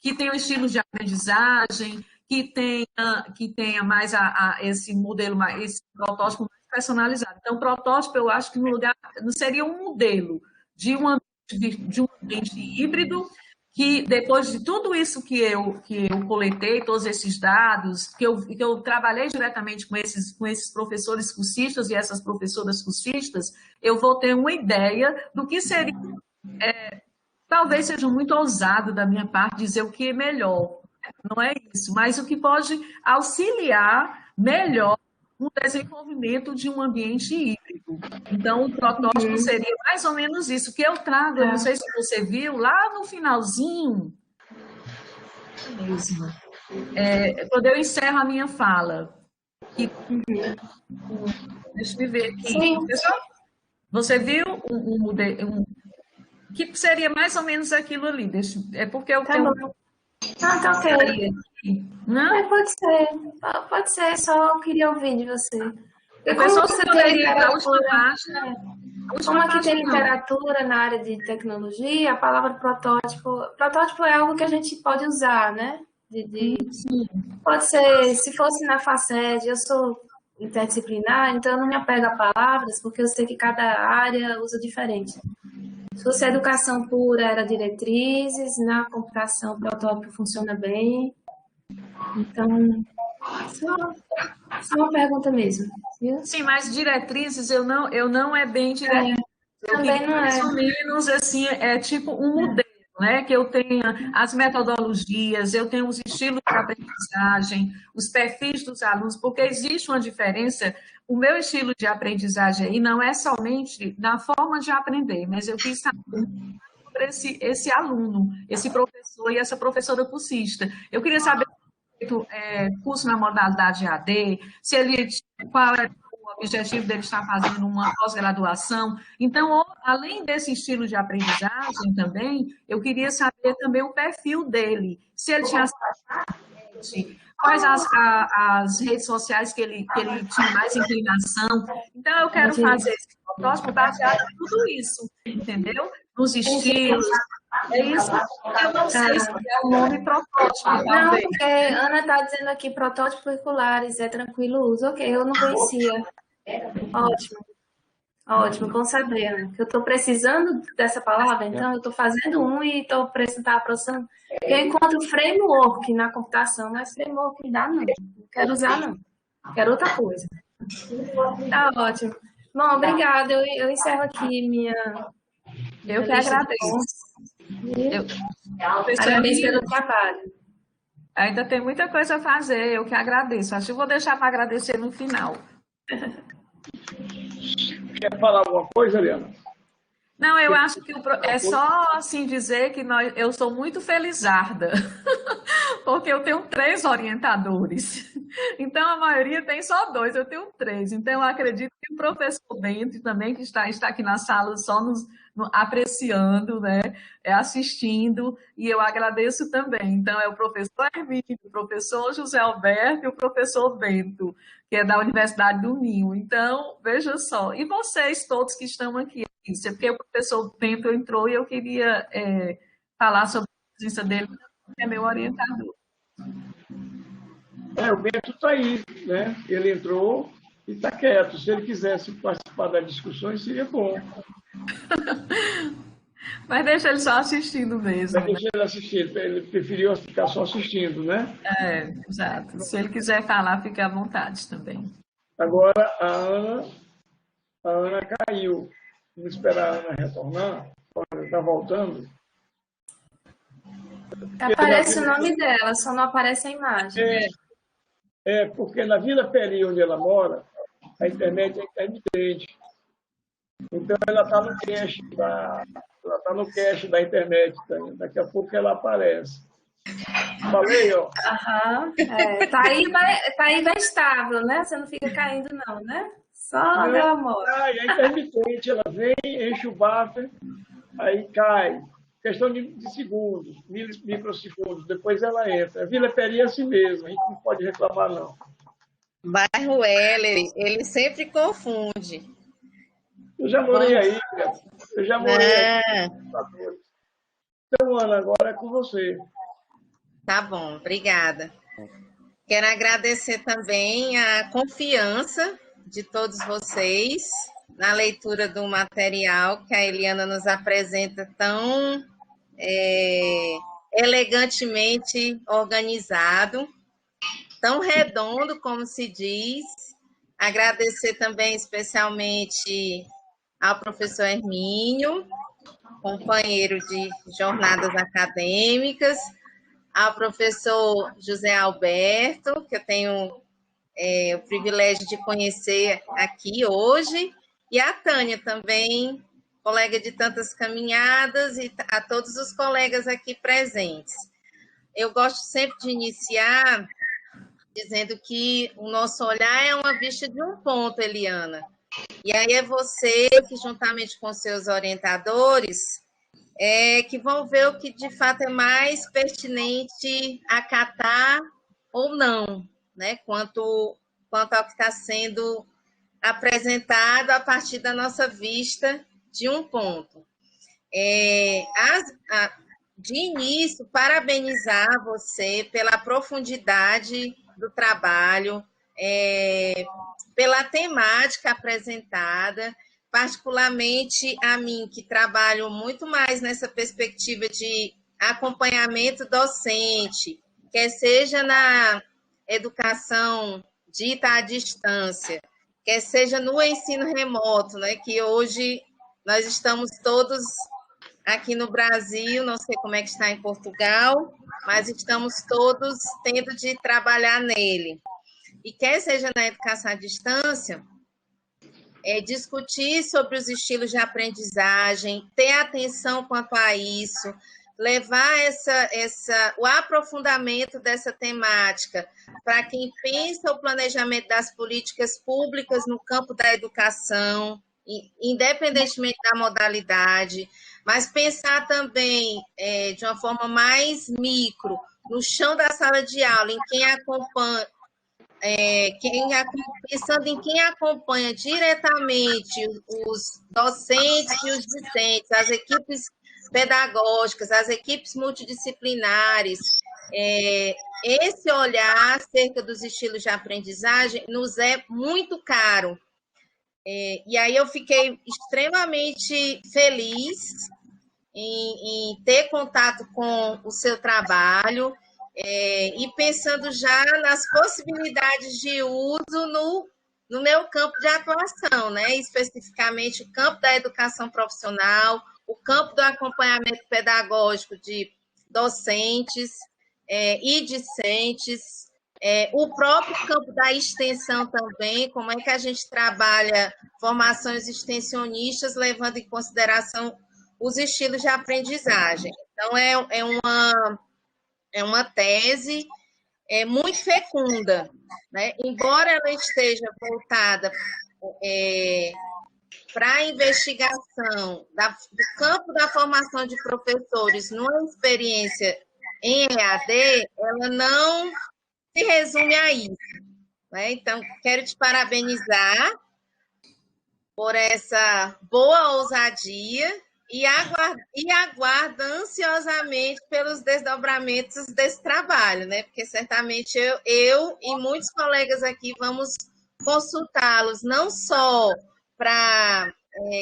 que tenha um estilo de aprendizagem, que tenha mais esse modelo, esse protótipo mais personalizado. Então, protótipo, eu acho que no lugar seria um modelo de um ambiente híbrido que depois de tudo isso que eu coletei, todos esses dados, que eu trabalhei diretamente com esses professores cursistas e essas professoras cursistas, eu vou ter uma ideia do que seria, talvez seja muito ousado da minha parte dizer o que é melhor, não é isso, mas o que pode auxiliar melhor no desenvolvimento de um ambiente híbrido. Então, o protótipo seria mais ou menos isso, que eu trago, eu não sei se você viu, lá no finalzinho, mesmo, quando eu encerro a minha fala, que, deixa eu ver aqui, pessoal, você viu que seria mais ou menos aquilo ali, é porque eu tenho... Bom. Tá ok. Não? Pode ser, só queria ouvir de você. Como você poderia dar como aqui tem literatura na área de tecnologia, a palavra protótipo é algo que a gente pode usar, né? Pode ser, se fosse na FACED, eu sou interdisciplinar, então eu não me apego a palavras, porque eu sei que cada área usa diferente. Se fosse educação pura, era diretrizes, na computação o protótipo funciona bem. Então, só uma pergunta mesmo. Viu? Sim, mas diretrizes eu não é bem diretriz. Também não é. Mais ou menos assim, é tipo um modelo, né? Que eu tenha as metodologias, eu tenho os estilos de aprendizagem, os perfis dos alunos, porque existe uma diferença. O meu estilo de aprendizagem aí não é somente na forma de aprender, mas eu quis saber sobre esse aluno, esse professor e essa professora cursista. Eu queria saber curso na modalidade AD, qual é o objetivo dele estar fazendo uma pós-graduação. Então, além desse estilo de aprendizagem também, eu queria saber também o perfil dele, se ele tinha quais as redes sociais que ele tinha mais inclinação. Então, eu quero fazer esse protótipo baseado em tudo isso, entendeu? Nos estilos. É isso. Eu não sei se é o nome protótipo. Não, porque a Ana está dizendo aqui protótipos curriculares, é tranquilo o uso. Ok, eu não conhecia. Ótimo, bom saber, Ana. Eu estou precisando dessa palavra, então eu estou fazendo um e estou aproximando. Eu encontro framework na computação, mas framework não dá, não. Não quero usar, não. Quero outra coisa. Tá ótimo. Bom, obrigada. Eu encerro aqui minha... Eu que agradeço. Parabéns pelo trabalho. Ainda tem muita coisa a fazer, eu que agradeço. Acho que vou deixar para agradecer no final. Quer falar alguma coisa, Eliana? Não, eu acho que é só assim dizer que eu sou muito felizarda, porque eu tenho 3 orientadores. Então, a maioria tem só 2, eu tenho 3. Então, eu acredito que o professor Bento também, que está aqui na sala só nos apreciando, né, assistindo, e eu agradeço também. Então, é o professor Hermínio, o professor José Alberto e o professor Bento, que é da Universidade do Minho. Então, veja só. E vocês todos que estão aqui, porque o professor Bento entrou e eu queria falar sobre a presença dele, que é meu orientador. O Bento está aí, né? Ele entrou e está quieto. Se ele quisesse participar das discussões, seria bom. Mas deixa ele só assistindo mesmo. Mas deixa ele assistir. Ele preferiu ficar só assistindo, né? Exato. Se ele quiser falar, fica à vontade também. Agora, a Ana caiu. Vamos esperar a Ana retornar. Ela está voltando. Aparece o nome dela, só não aparece a imagem. Porque na Vila Peri, onde ela mora, a internet é intermitente. Então, ela está no cache da internet. Daqui a pouco ela aparece. Falei, ó. Tá aí vai estável, né? Você não fica caindo, não, né? Só onde ela mora. É intermitente. Ela vem, enche o buffer, aí cai. Questão de segundos, microsegundos. Depois ela entra. A Vila Peri é assim mesmo. A gente não pode reclamar, não. Bairro Heller, ele sempre confunde. Eu já morei aí, cara. Eu já morei aí. Então, Ana, agora é com você. Tá bom, obrigada. Quero agradecer também a confiança de todos vocês na leitura do material que a Eliana nos apresenta tão elegantemente organizado, tão redondo, como se diz. Agradecer também especialmente ao professor Hermínio, companheiro de jornadas acadêmicas, ao professor José Alberto, que eu tenho o privilégio de conhecer aqui hoje, e a Tânia também, colega de tantas caminhadas, e a todos os colegas aqui presentes. Eu gosto sempre de iniciar dizendo que o nosso olhar é uma vista de um ponto, Eliana. E aí é você que, juntamente com seus orientadores, que vão ver o que de fato é mais pertinente acatar ou não, né? Quanto ao que está sendo apresentado a partir da nossa vista de um ponto. De início, parabenizar você pela profundidade do trabalho, pela temática apresentada, particularmente a mim, que trabalho muito mais nessa perspectiva de acompanhamento docente, quer seja na educação dita à distância, quer seja no ensino remoto, né, que hoje nós estamos todos aqui no Brasil, não sei como é que está em Portugal, mas estamos todos tendo de trabalhar nele. E quer seja na educação à distância, discutir sobre os estilos de aprendizagem, ter atenção quanto a isso, levar o aprofundamento dessa temática para quem pensa o planejamento das políticas públicas no campo da educação, independentemente da modalidade, mas pensar também de uma forma mais micro, no chão da sala de aula, em quem acompanha, pensando em quem acompanha diretamente os docentes e os discentes, as equipes pedagógicas, as equipes multidisciplinares, esse olhar acerca dos estilos de aprendizagem nos é muito caro. E aí eu fiquei extremamente feliz em ter contato com o seu trabalho, e pensando já nas possibilidades de uso no meu campo de atuação, né? Especificamente o campo da educação profissional, o campo do acompanhamento pedagógico de docentes e discentes, o próprio campo da extensão também, como é que a gente trabalha formações extensionistas, levando em consideração os estilos de aprendizagem. Então, é uma tese muito fecunda, né? Embora ela esteja voltada para a investigação do campo da formação de professores numa experiência em EAD, ela não se resume a isso, né? Então, quero te parabenizar por essa boa ousadia e aguardo ansiosamente pelos desdobramentos desse trabalho, né? Porque certamente eu e muitos colegas aqui vamos consultá-los não só para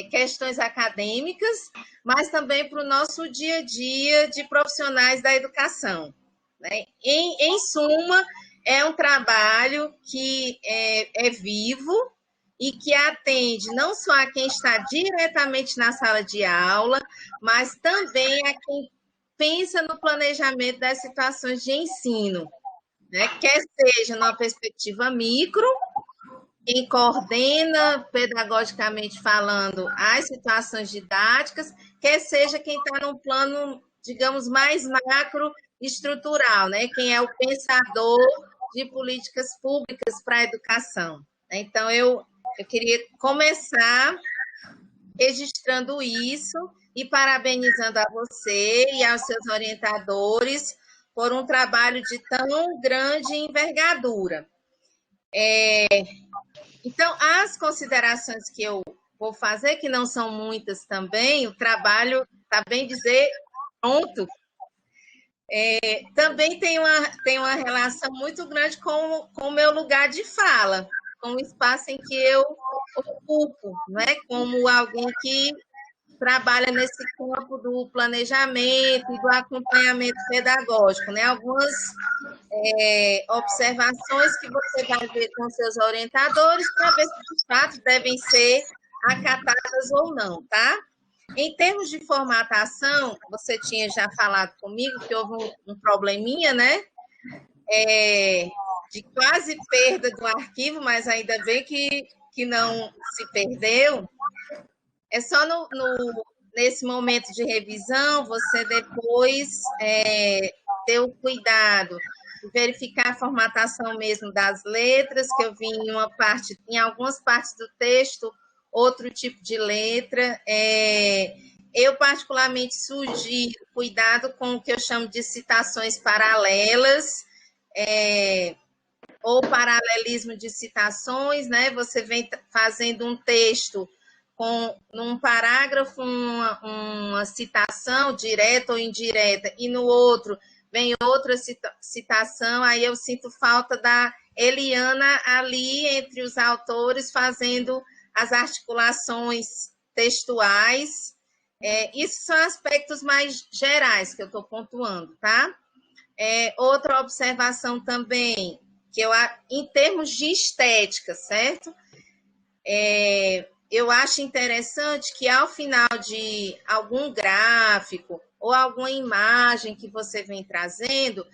questões acadêmicas, mas também para o nosso dia a dia de profissionais da educação, né? Em suma, é um trabalho que é vivo e que atende não só a quem está diretamente na sala de aula, mas também a quem pensa no planejamento das situações de ensino, né? Quer seja numa perspectiva micro, quem coordena pedagogicamente falando as situações didáticas, quer seja quem está num plano, digamos, mais macro estrutural, né? Quem é o pensador de políticas públicas para a educação. Então, eu queria começar registrando isso e parabenizando a você e aos seus orientadores por um trabalho de tão grande envergadura. Então, as considerações que eu vou fazer, que não são muitas também, o trabalho, está bem dizer, pronto, também tem uma relação muito grande com o meu lugar de fala, com o espaço em que eu ocupo, né? Como alguém que trabalha nesse campo do planejamento e do acompanhamento pedagógico, né? Algumas observações que você vai ver com seus orientadores para ver se de fato devem ser acatadas ou não, tá? Em termos de formatação, você tinha já falado comigo que houve um probleminha, né? De quase perda do arquivo, mas ainda bem que não se perdeu. É só nesse momento de revisão, você depois ter o cuidado de verificar a formatação mesmo das letras, que eu vi em algumas partes do texto, outro tipo de letra. Eu, particularmente, sugiro cuidado com o que eu chamo de citações paralelas, ou paralelismo de citações, né? Você vem fazendo um texto com, num parágrafo, uma citação direta ou indireta, e no outro vem outra citação, aí eu sinto falta da Eliana ali entre os autores fazendo as articulações textuais. Isso são aspectos mais gerais que eu estou pontuando, tá? Outra observação também, que em termos de estética, certo? Eu acho interessante que ao final de algum gráfico ou alguma imagem que você vem trazendo,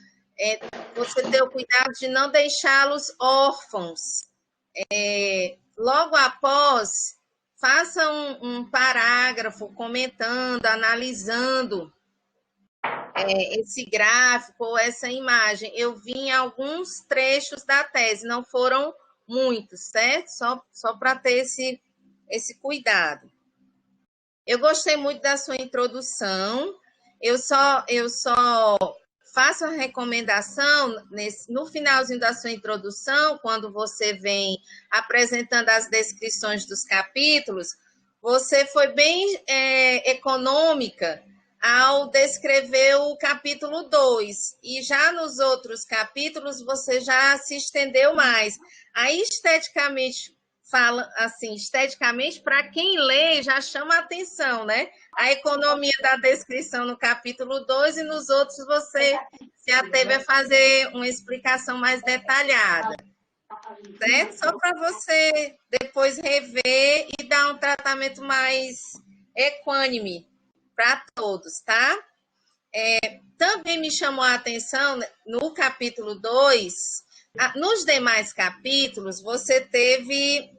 você ter o cuidado de não deixá-los órfãos. Logo após, faça um parágrafo comentando, analisando esse gráfico ou essa imagem. Eu vi em alguns trechos da tese, não foram muitos, certo? Só para ter esse cuidado. Eu gostei muito da sua introdução. Eu só faço a recomendação no finalzinho da sua introdução, quando você vem apresentando as descrições dos capítulos, você foi bem econômica ao descrever o capítulo 2, e já nos outros capítulos você já se estendeu mais. Aí, esteticamente, para quem lê, já chama a atenção, né? A economia da descrição no capítulo 2, e nos outros você se ateve a fazer uma explicação mais detalhada. Certo? Só para você depois rever e dar um tratamento mais equânime para todos, tá? Também me chamou a atenção no capítulo 2, nos demais capítulos, você teve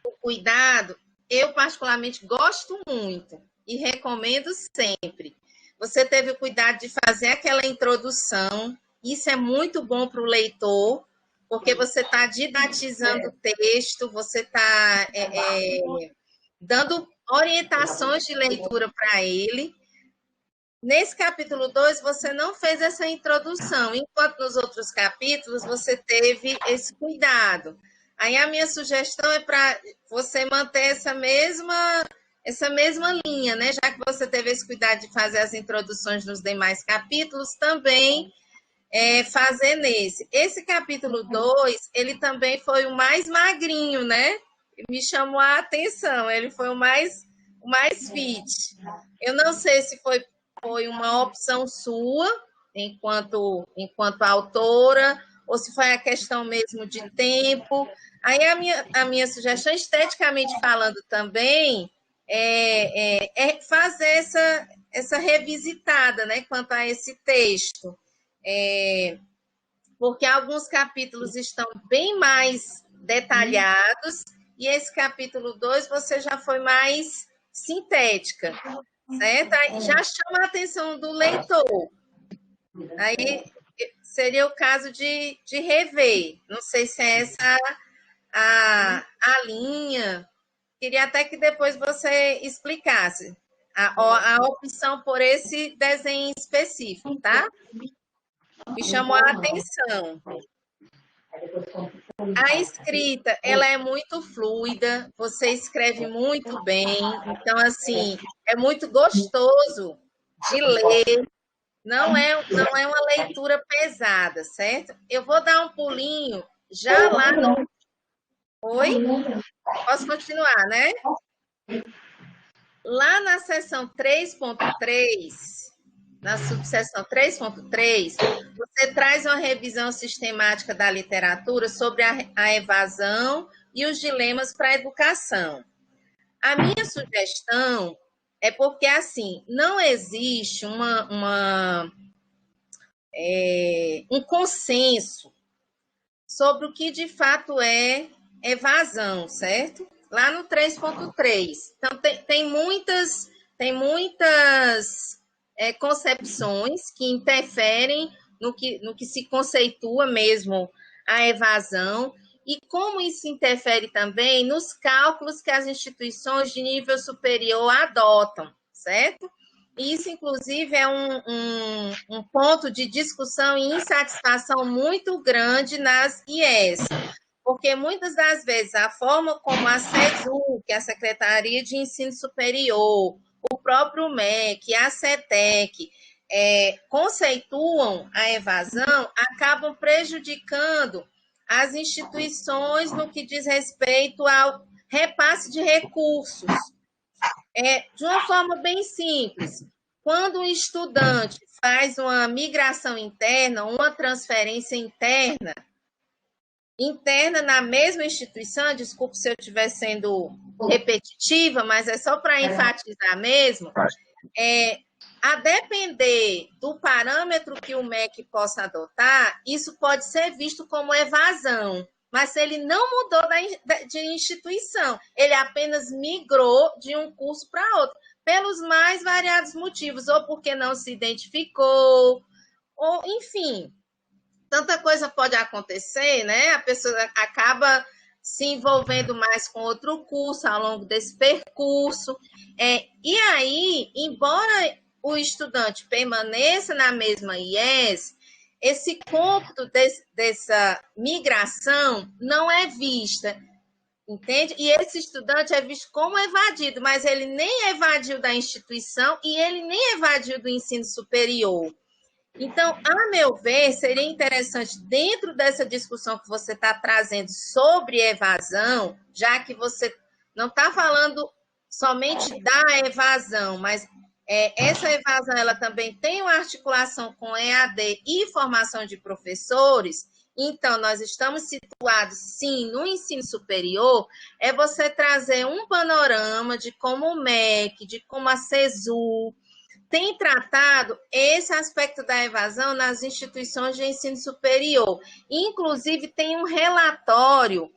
o cuidado, eu particularmente gosto muito e recomendo sempre. Você teve o cuidado de fazer aquela introdução, isso é muito bom para o leitor, porque você está didatizando o texto, você está dando orientações de leitura para ele. Nesse capítulo 2, você não fez essa introdução, enquanto nos outros capítulos você teve esse cuidado. Aí a minha sugestão é para você manter essa mesma linha, né? Já que você teve esse cuidado de fazer as introduções nos demais capítulos, também fazer nesse. Esse capítulo 2, ele também foi o mais magrinho, né? Me chamou a atenção, ele foi o mais fit. Eu não sei se foi uma opção sua, enquanto autora, ou se foi a questão mesmo de tempo. Aí a minha sugestão, esteticamente falando também, é fazer essa revisitada, né, quanto a esse texto. Porque alguns capítulos estão bem mais detalhados, e esse capítulo 2 você já foi mais sintética, certo? Aí já chama a atenção do leitor. Aí seria o caso de rever. Não sei se é essa a linha. Queria até que depois você explicasse a opção por esse desenho específico, tá? Me chamou a atenção. A escrita, ela é muito fluida, você escreve muito bem, então, assim, é muito gostoso de ler, não é uma leitura pesada, certo? Eu vou dar um pulinho já lá no... Oi? Posso continuar, né? lá na seção 3.3, na subseção 3.3, você traz uma revisão sistemática da literatura sobre a evasão e os dilemas para a educação. A minha sugestão é porque, assim, não existe um consenso sobre o que de fato é evasão, certo? Lá no 3.3. Então, tem muitas concepções que interferem no que se conceitua mesmo a evasão e como isso interfere também nos cálculos que as instituições de nível superior adotam, certo? Isso, inclusive, é um ponto de discussão e insatisfação muito grande nas IES, porque muitas das vezes a forma como a SESU, que é a Secretaria de Ensino Superior, o próprio MEC, a CETEC, conceituam a evasão, acabam prejudicando as instituições no que diz respeito ao repasse de recursos. De uma forma bem simples, quando um estudante faz uma migração interna, uma transferência interna na mesma instituição, desculpe se eu estiver sendo repetitiva, mas é só para enfatizar mesmo, a depender do parâmetro que o MEC possa adotar, isso pode ser visto como evasão, mas ele não mudou de instituição, ele apenas migrou de um curso para outro, pelos mais variados motivos, ou porque não se identificou, ou enfim, tanta coisa pode acontecer, né? A pessoa acaba se envolvendo mais com outro curso ao longo desse percurso. E aí, embora o estudante permaneça na mesma IES, esse cômputo dessa migração não é vista, entende? E esse estudante é visto como evadido, mas ele nem evadiu da instituição e ele nem evadiu do ensino superior. Então, a meu ver, seria interessante, dentro dessa discussão que você está trazendo sobre evasão, já que você não está falando somente da evasão, mas essa evasão ela também tem uma articulação com EAD e formação de professores, então nós estamos situados, sim, no ensino superior, é você trazer um panorama de como o MEC, de como a SESU tem tratado esse aspecto da evasão nas instituições de ensino superior. Inclusive, tem um relatório,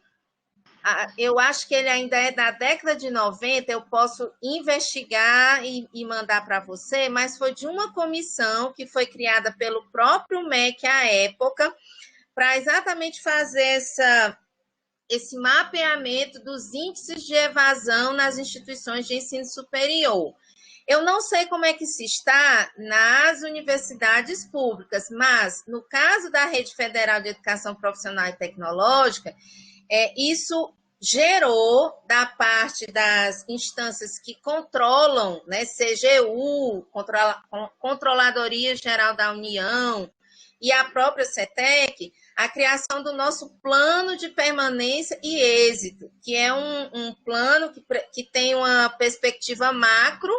eu acho que ele ainda é da década de 90, eu posso investigar e mandar para você, mas foi de uma comissão que foi criada pelo próprio MEC à época, para exatamente fazer esse mapeamento dos índices de evasão nas instituições de ensino superior. Eu não sei como é que se está nas universidades públicas, mas no caso da Rede Federal de Educação Profissional e Tecnológica, isso gerou, da parte das instâncias que controlam, né, CGU, Controladoria Geral da União e a própria CETEC, a criação do nosso plano de permanência e êxito, que é um plano que tem uma perspectiva macro.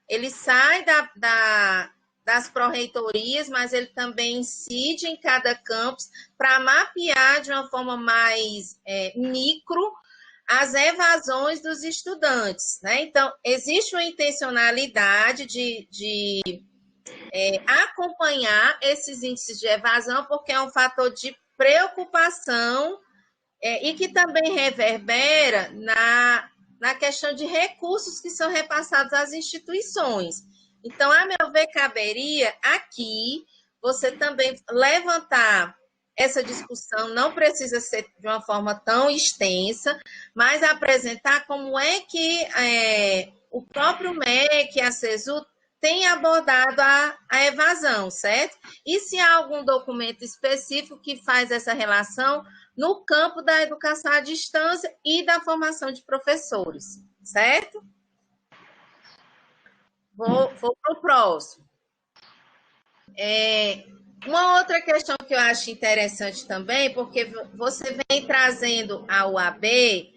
Ele sai das pró-reitorias, mas ele também incide em cada campus para mapear de uma forma mais micro as evasões dos estudantes, né? Então, existe uma intencionalidade de acompanhar esses índices de evasão, porque é um fator de preocupação e que também reverbera na questão de recursos que são repassados às instituições. Então, a meu ver, caberia aqui você também levantar essa discussão, não precisa ser de uma forma tão extensa, mas apresentar como é que o próprio MEC, a SESU, tem abordado a evasão, certo? E se há algum documento específico que faz essa relação no campo da educação à distância e da formação de professores, certo? Vou para o próximo. Uma outra questão que eu acho interessante também, porque você vem trazendo a UAB,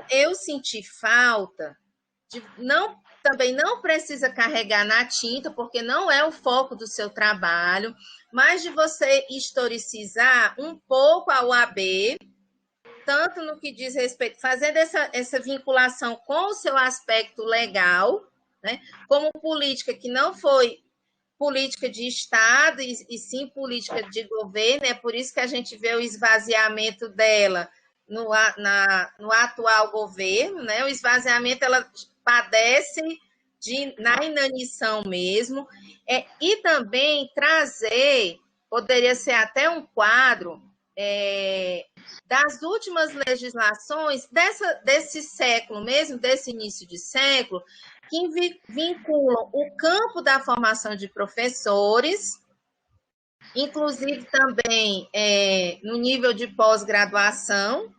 eu senti falta também não precisa carregar na tinta, porque não é o foco do seu trabalho, mas de você historicizar um pouco a UAB, tanto no que diz respeito, fazendo essa vinculação com o seu aspecto legal, né, como política que não foi política de Estado e sim política de governo, é por isso que a gente vê o esvaziamento dela no atual governo, né? O esvaziamento, ela padece na inanição mesmo, e também trazer, poderia ser até um quadro das últimas legislações desse século mesmo, desse início de século, que vinculam o campo da formação de professores, inclusive também no nível de pós-graduação,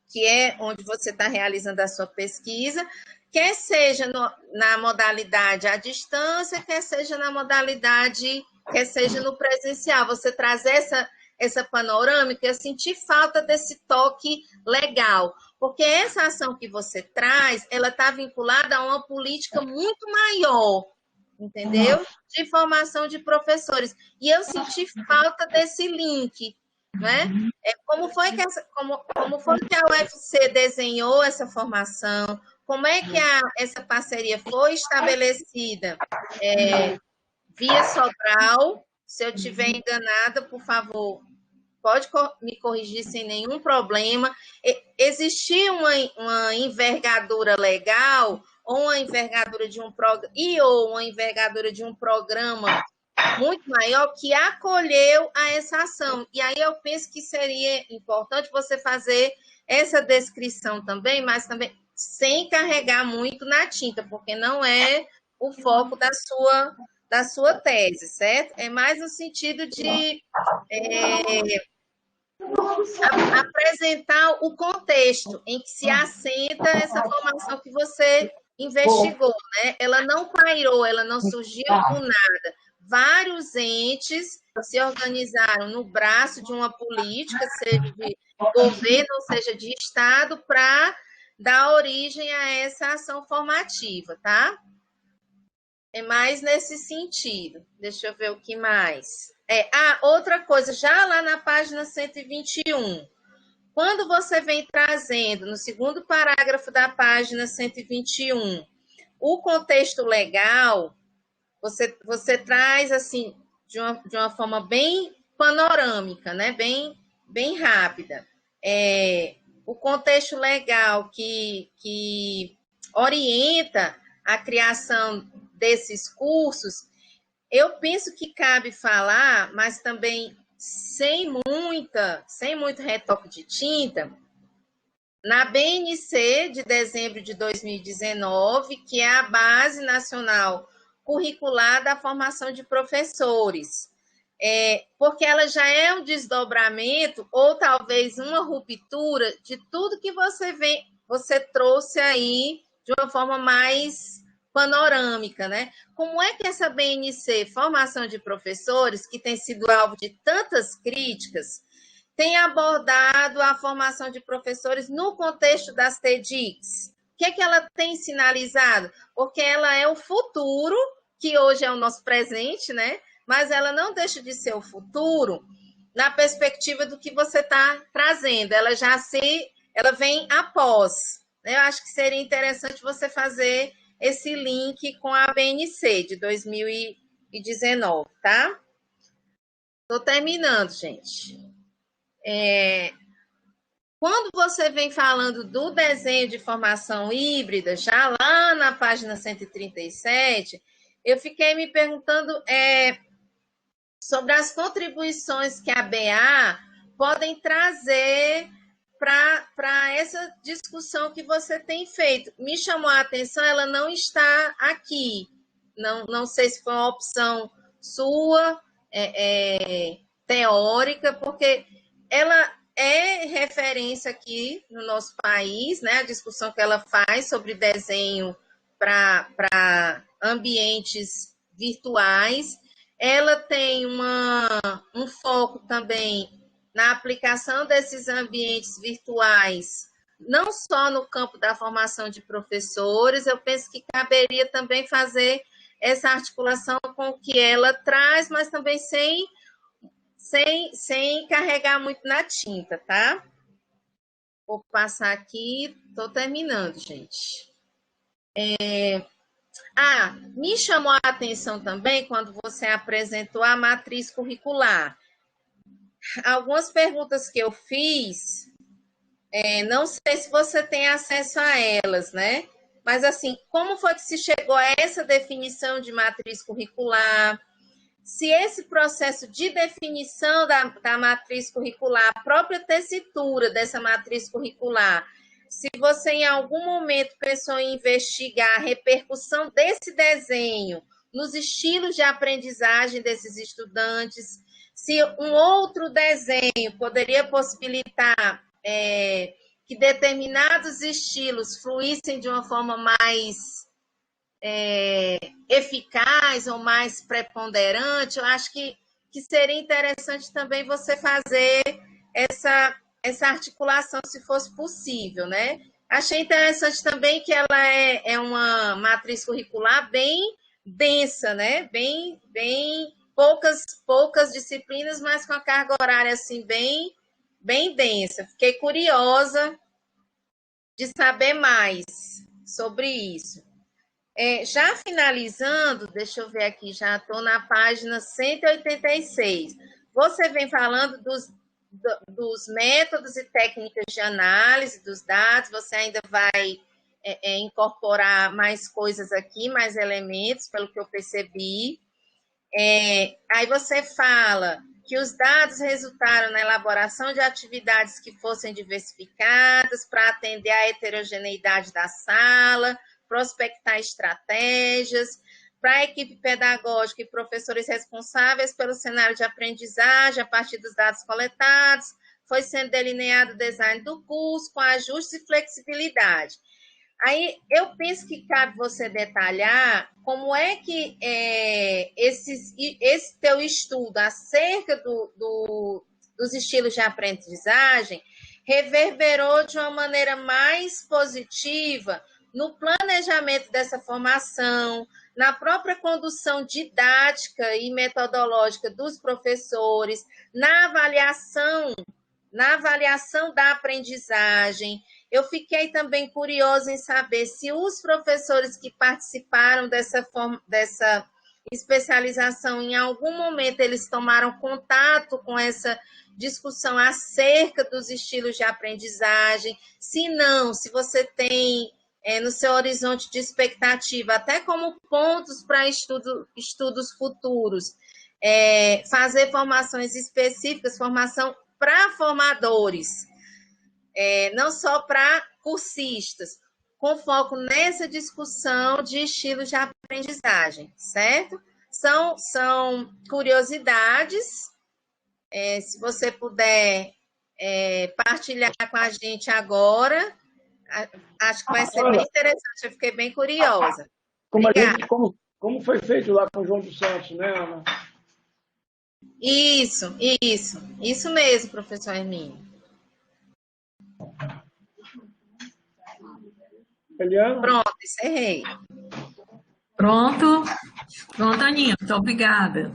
que é onde você está realizando a sua pesquisa, quer seja na modalidade à distância, quer seja na modalidade, quer seja no presencial. Você trazer essa panorâmica, eu senti falta desse toque legal, porque essa ação que você traz, ela está vinculada a uma política muito maior, entendeu? De formação de professores. E eu senti falta desse link, né? Como foi que a UFC desenhou essa formação? Como é que essa parceria foi estabelecida? Via Sobral, se eu estiver enganada, por favor, pode me corrigir sem nenhum problema. Existia uma envergadura legal, ou uma envergadura de uma envergadura de um programa muito maior que acolheu a essa ação. E aí eu penso que seria importante você fazer essa descrição também, mas também sem carregar muito na tinta, porque não é o foco da sua tese, certo? É mais no sentido de apresentar o contexto em que se assenta essa formação que você investigou, né? Ela não pairou, ela não surgiu do nada. Vários entes se organizaram no braço de uma política, seja de governo, ou seja de Estado, para dar origem a essa ação formativa, tá? É mais nesse sentido. Deixa eu ver o que mais. Outra coisa, já lá na página 121, quando você vem trazendo, no segundo parágrafo da página 121, o contexto legal, você traz assim de uma forma bem panorâmica, né? Bem rápida. O contexto legal que orienta a criação desses cursos, eu penso que cabe falar, mas também sem muito retoque de tinta, na BNC de dezembro de 2019, que é a Base Nacional Curricular da Formação de Professores, porque ela já é um desdobramento ou talvez uma ruptura de tudo que você trouxe aí de uma forma mais panorâmica, né? Como é que essa BNC, Formação de Professores, que tem sido alvo de tantas críticas, tem abordado a formação de professores no contexto das TEDx? O que é que ela tem sinalizado? Porque ela é o futuro, que hoje é o nosso presente, né? Mas ela não deixa de ser o futuro na perspectiva do que você está trazendo. Ela vem após, né? Eu acho que seria interessante você fazer esse link com a BNC de 2019, tá? Estou terminando, gente. Quando você vem falando do desenho de formação híbrida, já lá na página 137, eu fiquei me perguntando sobre as contribuições que a BA podem trazer para essa discussão que você tem feito. Me chamou a atenção, ela não está aqui. Não sei se foi uma opção sua, teórica, porque ela é referência aqui no nosso país, né? A discussão que ela faz sobre desenho para ambientes virtuais. Ela tem um foco também na aplicação desses ambientes virtuais não só no campo da formação de professores, eu penso que caberia também fazer essa articulação com o que ela traz, mas também sem carregar muito na tinta, tá? Vou passar aqui, estou terminando, gente. Me chamou a atenção também quando você apresentou a matriz curricular. Algumas perguntas que eu fiz, não sei se você tem acesso a elas, né? Mas, assim, como foi que se chegou a essa definição de matriz curricular? Se esse processo de definição da matriz curricular, a própria tessitura dessa matriz curricular, se você em algum momento pensou em investigar a repercussão desse desenho nos estilos de aprendizagem desses estudantes, se um outro desenho poderia possibilitar que determinados estilos fluíssem de uma forma mais eficaz ou mais preponderante, eu acho que seria interessante também você fazer essa articulação, se fosse possível, né? Achei interessante também que ela é uma matriz curricular bem densa, né? Bem poucas disciplinas, mas com a carga horária assim bem densa. Fiquei curiosa de saber mais sobre isso. Já finalizando, deixa eu ver aqui, já estou na página 186. Você vem falando dos métodos e técnicas de análise dos dados, você ainda vai incorporar mais coisas aqui, mais elementos, pelo que eu percebi. Aí você fala que os dados resultaram na elaboração de atividades que fossem diversificadas para atender à heterogeneidade da sala, prospectar estratégias para a equipe pedagógica e professores responsáveis pelo cenário de aprendizagem a partir dos dados coletados, foi sendo delineado o design do curso com ajustes e flexibilidade. Aí eu penso que cabe você detalhar como é que esse teu estudo acerca dos estilos de aprendizagem reverberou de uma maneira mais positiva no planejamento dessa formação, na própria condução didática e metodológica dos professores, na avaliação da aprendizagem. Eu fiquei também curiosa em saber se os professores que participaram dessa especialização, em algum momento eles tomaram contato com essa discussão acerca dos estilos de aprendizagem. Se não, se você tem no seu horizonte de expectativa, até como pontos para estudos futuros, fazer formações específicas, formação para formadores, não só para cursistas, com foco nessa discussão de estilos de aprendizagem, certo? São curiosidades, se você puder partilhar com a gente agora, acho que vai ser bem interessante, eu fiquei bem curiosa. Como foi feito lá com o João dos Santos, né, Ana? Isso mesmo, professor Hermínio. Eliana? Pronto, encerrei. Pronto, Aninha, muito obrigada.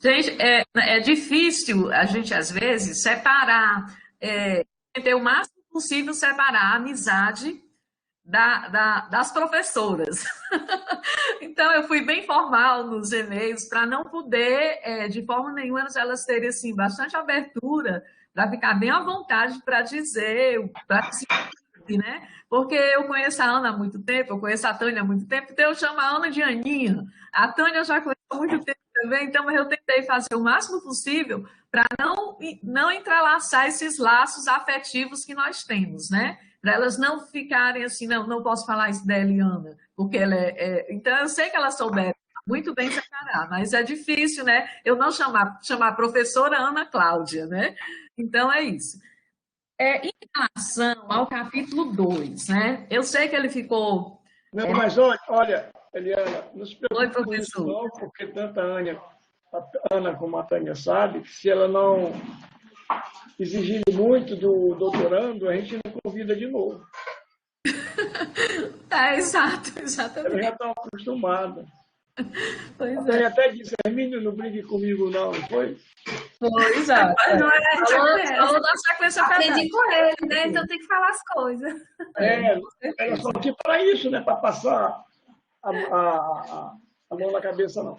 Gente, é difícil a gente, às vezes, separar, ter o máximo possível separar a amizade das professoras. Então, eu fui bem formal nos e-mails para não poder, de forma nenhuma, elas terem assim, bastante abertura, para ficar bem à vontade para dizer, né? Porque eu conheço a Ana há muito tempo, eu conheço a Tânia há muito tempo, então eu chamo a Ana de Aninha. A Tânia eu já conheço há muito tempo também, então eu tentei fazer o máximo possível para não entrelaçar esses laços afetivos que nós temos, né? Para elas não ficarem assim, não posso falar isso da Eliana, porque ela Então, eu sei que elas souberam muito bem separar, mas é difícil, né? Eu não chamar a professora Ana Cláudia, né? Então, é isso. Em relação ao capítulo 2, né? Eu sei que ele ficou... Não, mas olha, Eliana, não se preocupe com isso não, porque tanto a Ana como a Tânia sabe que se ela não exigindo muito do doutorando, a gente não convida de novo. Exato, Ela exatamente. já está acostumada. Pois Ele é. até disse, Hermínio, não brigue comigo não, não foi? Foi, exato. Mas não é, Falou da sequência aprendi pedagógica. com ele, né? Então tem que falar as coisas. Ela só aqui para isso, né? Para passar a mão na cabeça, não.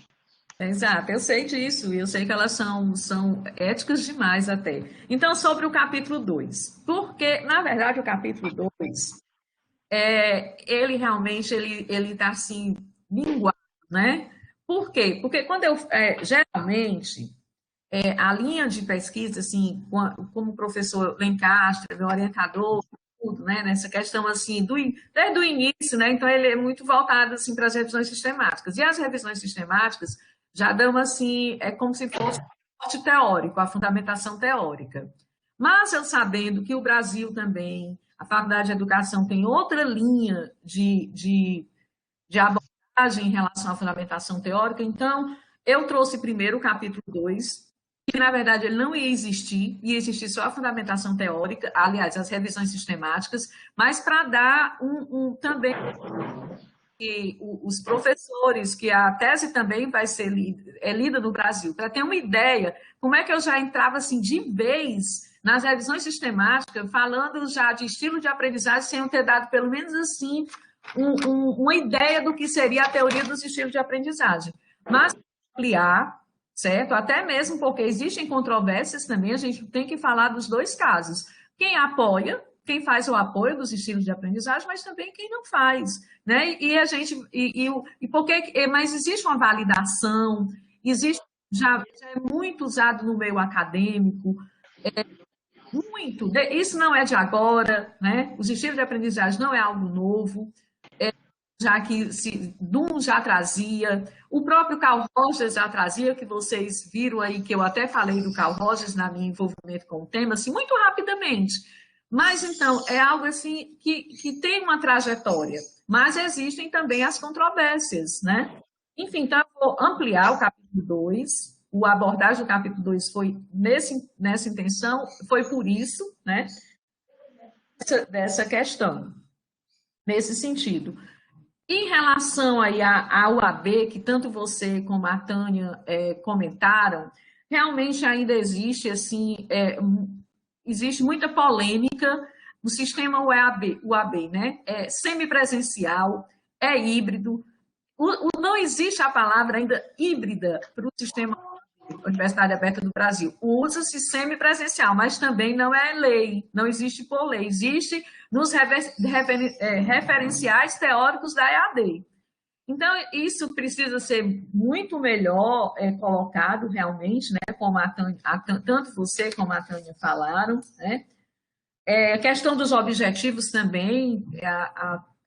Exato, eu sei disso, e eu sei que elas são éticas demais até. Então, sobre o capítulo 2, porque, na verdade, o capítulo 2, ele realmente ele está assim, minguado, né? Por quê? Porque quando geralmente, a linha de pesquisa, assim, como o professor Lencastre, meu orientador, tudo, né, nessa questão assim, desde o início, né, então ele é muito voltado assim, para as revisões sistemáticas. E as revisões sistemáticas já dão assim, é como se fosse um suporte teórico, a fundamentação teórica. Mas eu sabendo que o Brasil também, a Faculdade de Educação tem outra linha de abordagem em relação à fundamentação teórica, então eu trouxe primeiro o capítulo 2, que na verdade ele não ia existir só a fundamentação teórica, aliás, as revisões sistemáticas, mas para dar também que os professores, que a tese também vai ser lida no Brasil, para ter uma ideia, como é que eu já entrava assim de vez nas revisões sistemáticas, falando já de estilo de aprendizagem, sem eu ter dado pelo menos assim uma ideia do que seria a teoria dos estilos de aprendizagem. Mas ampliar, certo? Até mesmo porque existem controvérsias também, a gente tem que falar dos dois casos. Quem apoia, quem faz o apoio dos estilos de aprendizagem, mas também quem não faz, né? E a gente mas existe uma validação, existe já é muito usado no meio acadêmico, muito. Isso não é de agora, né? Os estilos de aprendizagem não é algo novo, já que Bloom já trazia, o próprio Carl Rogers já trazia, que vocês viram aí, que eu até falei do Carl Rogers na minha envolvimento com o tema, assim, muito rapidamente. Mas, então, é algo assim que tem uma trajetória, mas existem também as controvérsias, né? Enfim, então, eu vou ampliar o capítulo 2, a abordagem do capítulo 2 foi nessa intenção, foi por isso, né? Dessa questão, nesse sentido. Em relação aí à UAB, que tanto você como a Tânia comentaram, realmente ainda existe, assim, existe muita polêmica no sistema UAB, né? É semipresencial, é híbrido. Não existe a palavra ainda híbrida para o sistema Universidade Aberta do Brasil. Usa-se semipresencial, mas também não é lei, não existe por lei. Existe nos referenciais teóricos da EAD. Então, isso precisa ser muito melhor colocado realmente, né, como tanto você como a Tânia falaram, né? A questão dos objetivos também,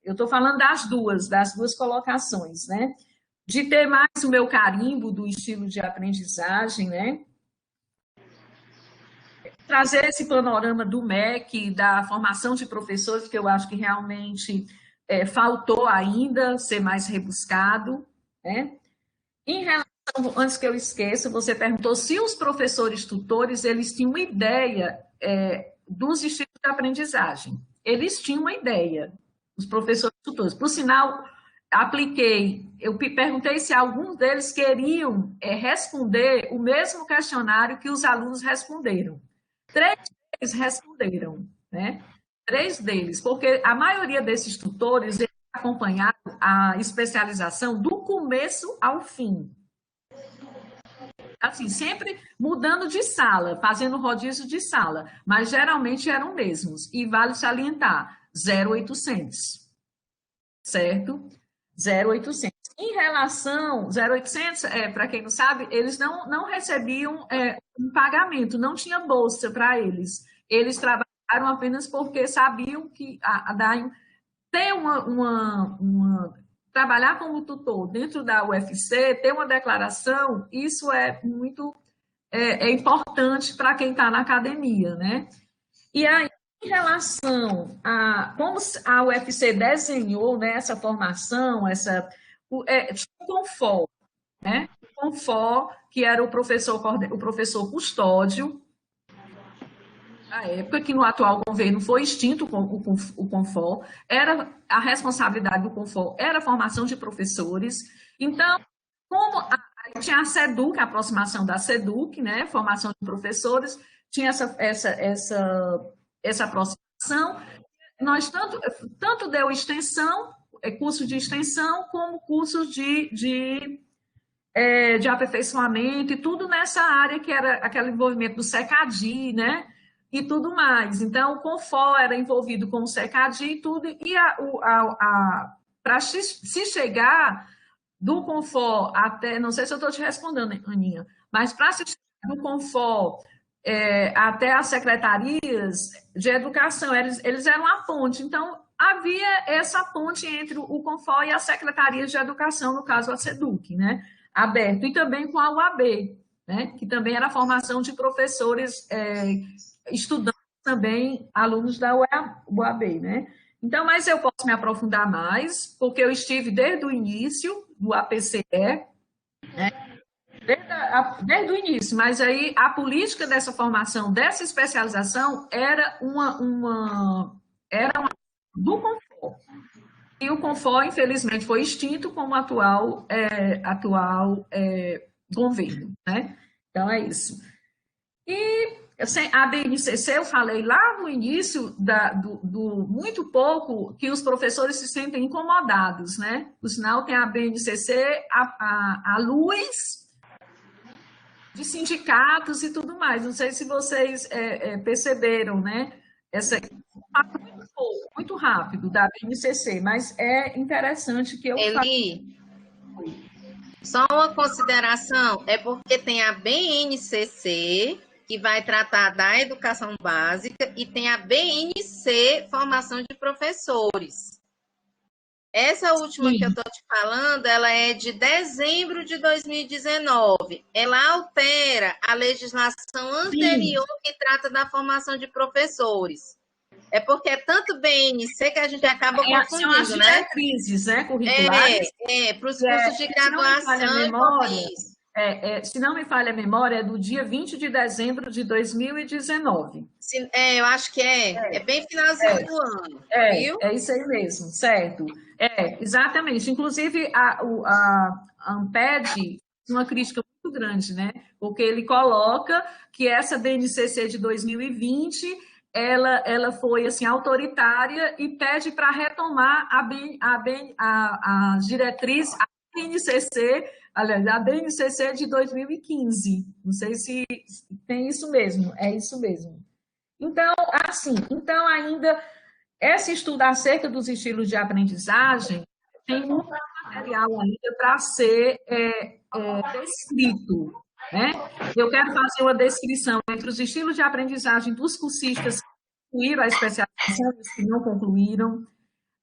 eu estou falando das duas colocações, né? De ter mais o meu carimbo do estilo de aprendizagem, né? Trazer esse panorama do MEC, da formação de professores, que eu acho que realmente faltou ainda ser mais rebuscado, né? Em relação, antes que eu esqueça, você perguntou se os professores tutores, eles tinham uma ideia dos estilos de aprendizagem. Eles tinham uma ideia, os professores tutores. Por sinal, eu perguntei se alguns deles queriam responder o mesmo questionário que os alunos responderam. 3 deles responderam, né? 3 deles, porque a maioria desses tutores acompanharam a especialização do começo ao fim. Assim, sempre mudando de sala, fazendo rodízio de sala, mas geralmente eram mesmos. E vale salientar, 0800, certo? 0800. Em relação, 0800, para quem não sabe, eles não recebiam um pagamento, não tinha bolsa para eles. Eles trabalharam apenas porque sabiam que ter trabalhar como tutor dentro da UFC, ter uma declaração, isso é muito importante para quem está na academia, né? E aí, em relação a como a UFC desenhou, né, essa formação, o Confort, né? O Confort, que era o professor custódio, A época que no atual governo foi extinto o Confor, a responsabilidade do Confor era a formação de professores. Então, tinha a SEDUC, a aproximação da SEDUC, né, formação de professores, tinha essa aproximação. Nós tanto deu extensão, curso de extensão, como cursos de aperfeiçoamento e tudo nessa área que era aquele envolvimento do SECADI, né? E tudo mais. Então, o Confor era envolvido com o SECADI e tudo, e para se chegar do Confor até, não sei se eu estou te respondendo, Aninha, mas para se chegar do Confor até as secretarias de educação, eles eram a ponte. Então, havia essa ponte entre o Confor e as secretarias de educação, no caso a SEDUC, né? Aberto, e também com a UAB, né? Que também era a formação de professores, estudantes também, alunos da UAB, né? Então, mas eu posso me aprofundar mais, porque eu estive desde o início do APCE, né? Desde o início, mas aí a política dessa formação, dessa especialização, era do Confor. E o Confor, infelizmente, foi extinto como atual governo, né? Então, é isso. E a BNCC, eu falei lá no início, muito pouco, que os professores se sentem incomodados, né? Por sinal, tem a BNCC, a luz de sindicatos e tudo mais. Não sei se vocês perceberam, né? Muito rápido da BNCC, mas é interessante que eu Eli, só uma consideração, é porque tem a BNCC, que vai tratar da educação básica, e tem a BNC, formação de professores. Essa última que eu estou te falando, ela é de dezembro de 2019. Ela altera a legislação anterior que trata da formação de professores. É porque é tanto BNC que a gente acaba confundindo, são as diretrizes, né, curriculares. Para os cursos de graduação. Se não me falha a memória, é do dia 20 de dezembro de 2019. Eu acho que é bem finalzinho do ano, viu? É isso aí mesmo, certo. Exatamente. Inclusive, a ANPED, uma crítica muito grande, né? Porque ele coloca que essa BNCC de 2020, ela foi assim, autoritária e pede para retomar a diretriz, a BNCC, aliás, a BNCC de 2015. Não sei se tem isso mesmo, é isso mesmo. Então, ainda, esse estudo acerca dos estilos de aprendizagem tem muito material ainda para ser descrito, né? Eu quero fazer uma descrição entre os estilos de aprendizagem dos cursistas que concluíram a especialização e os que não concluíram.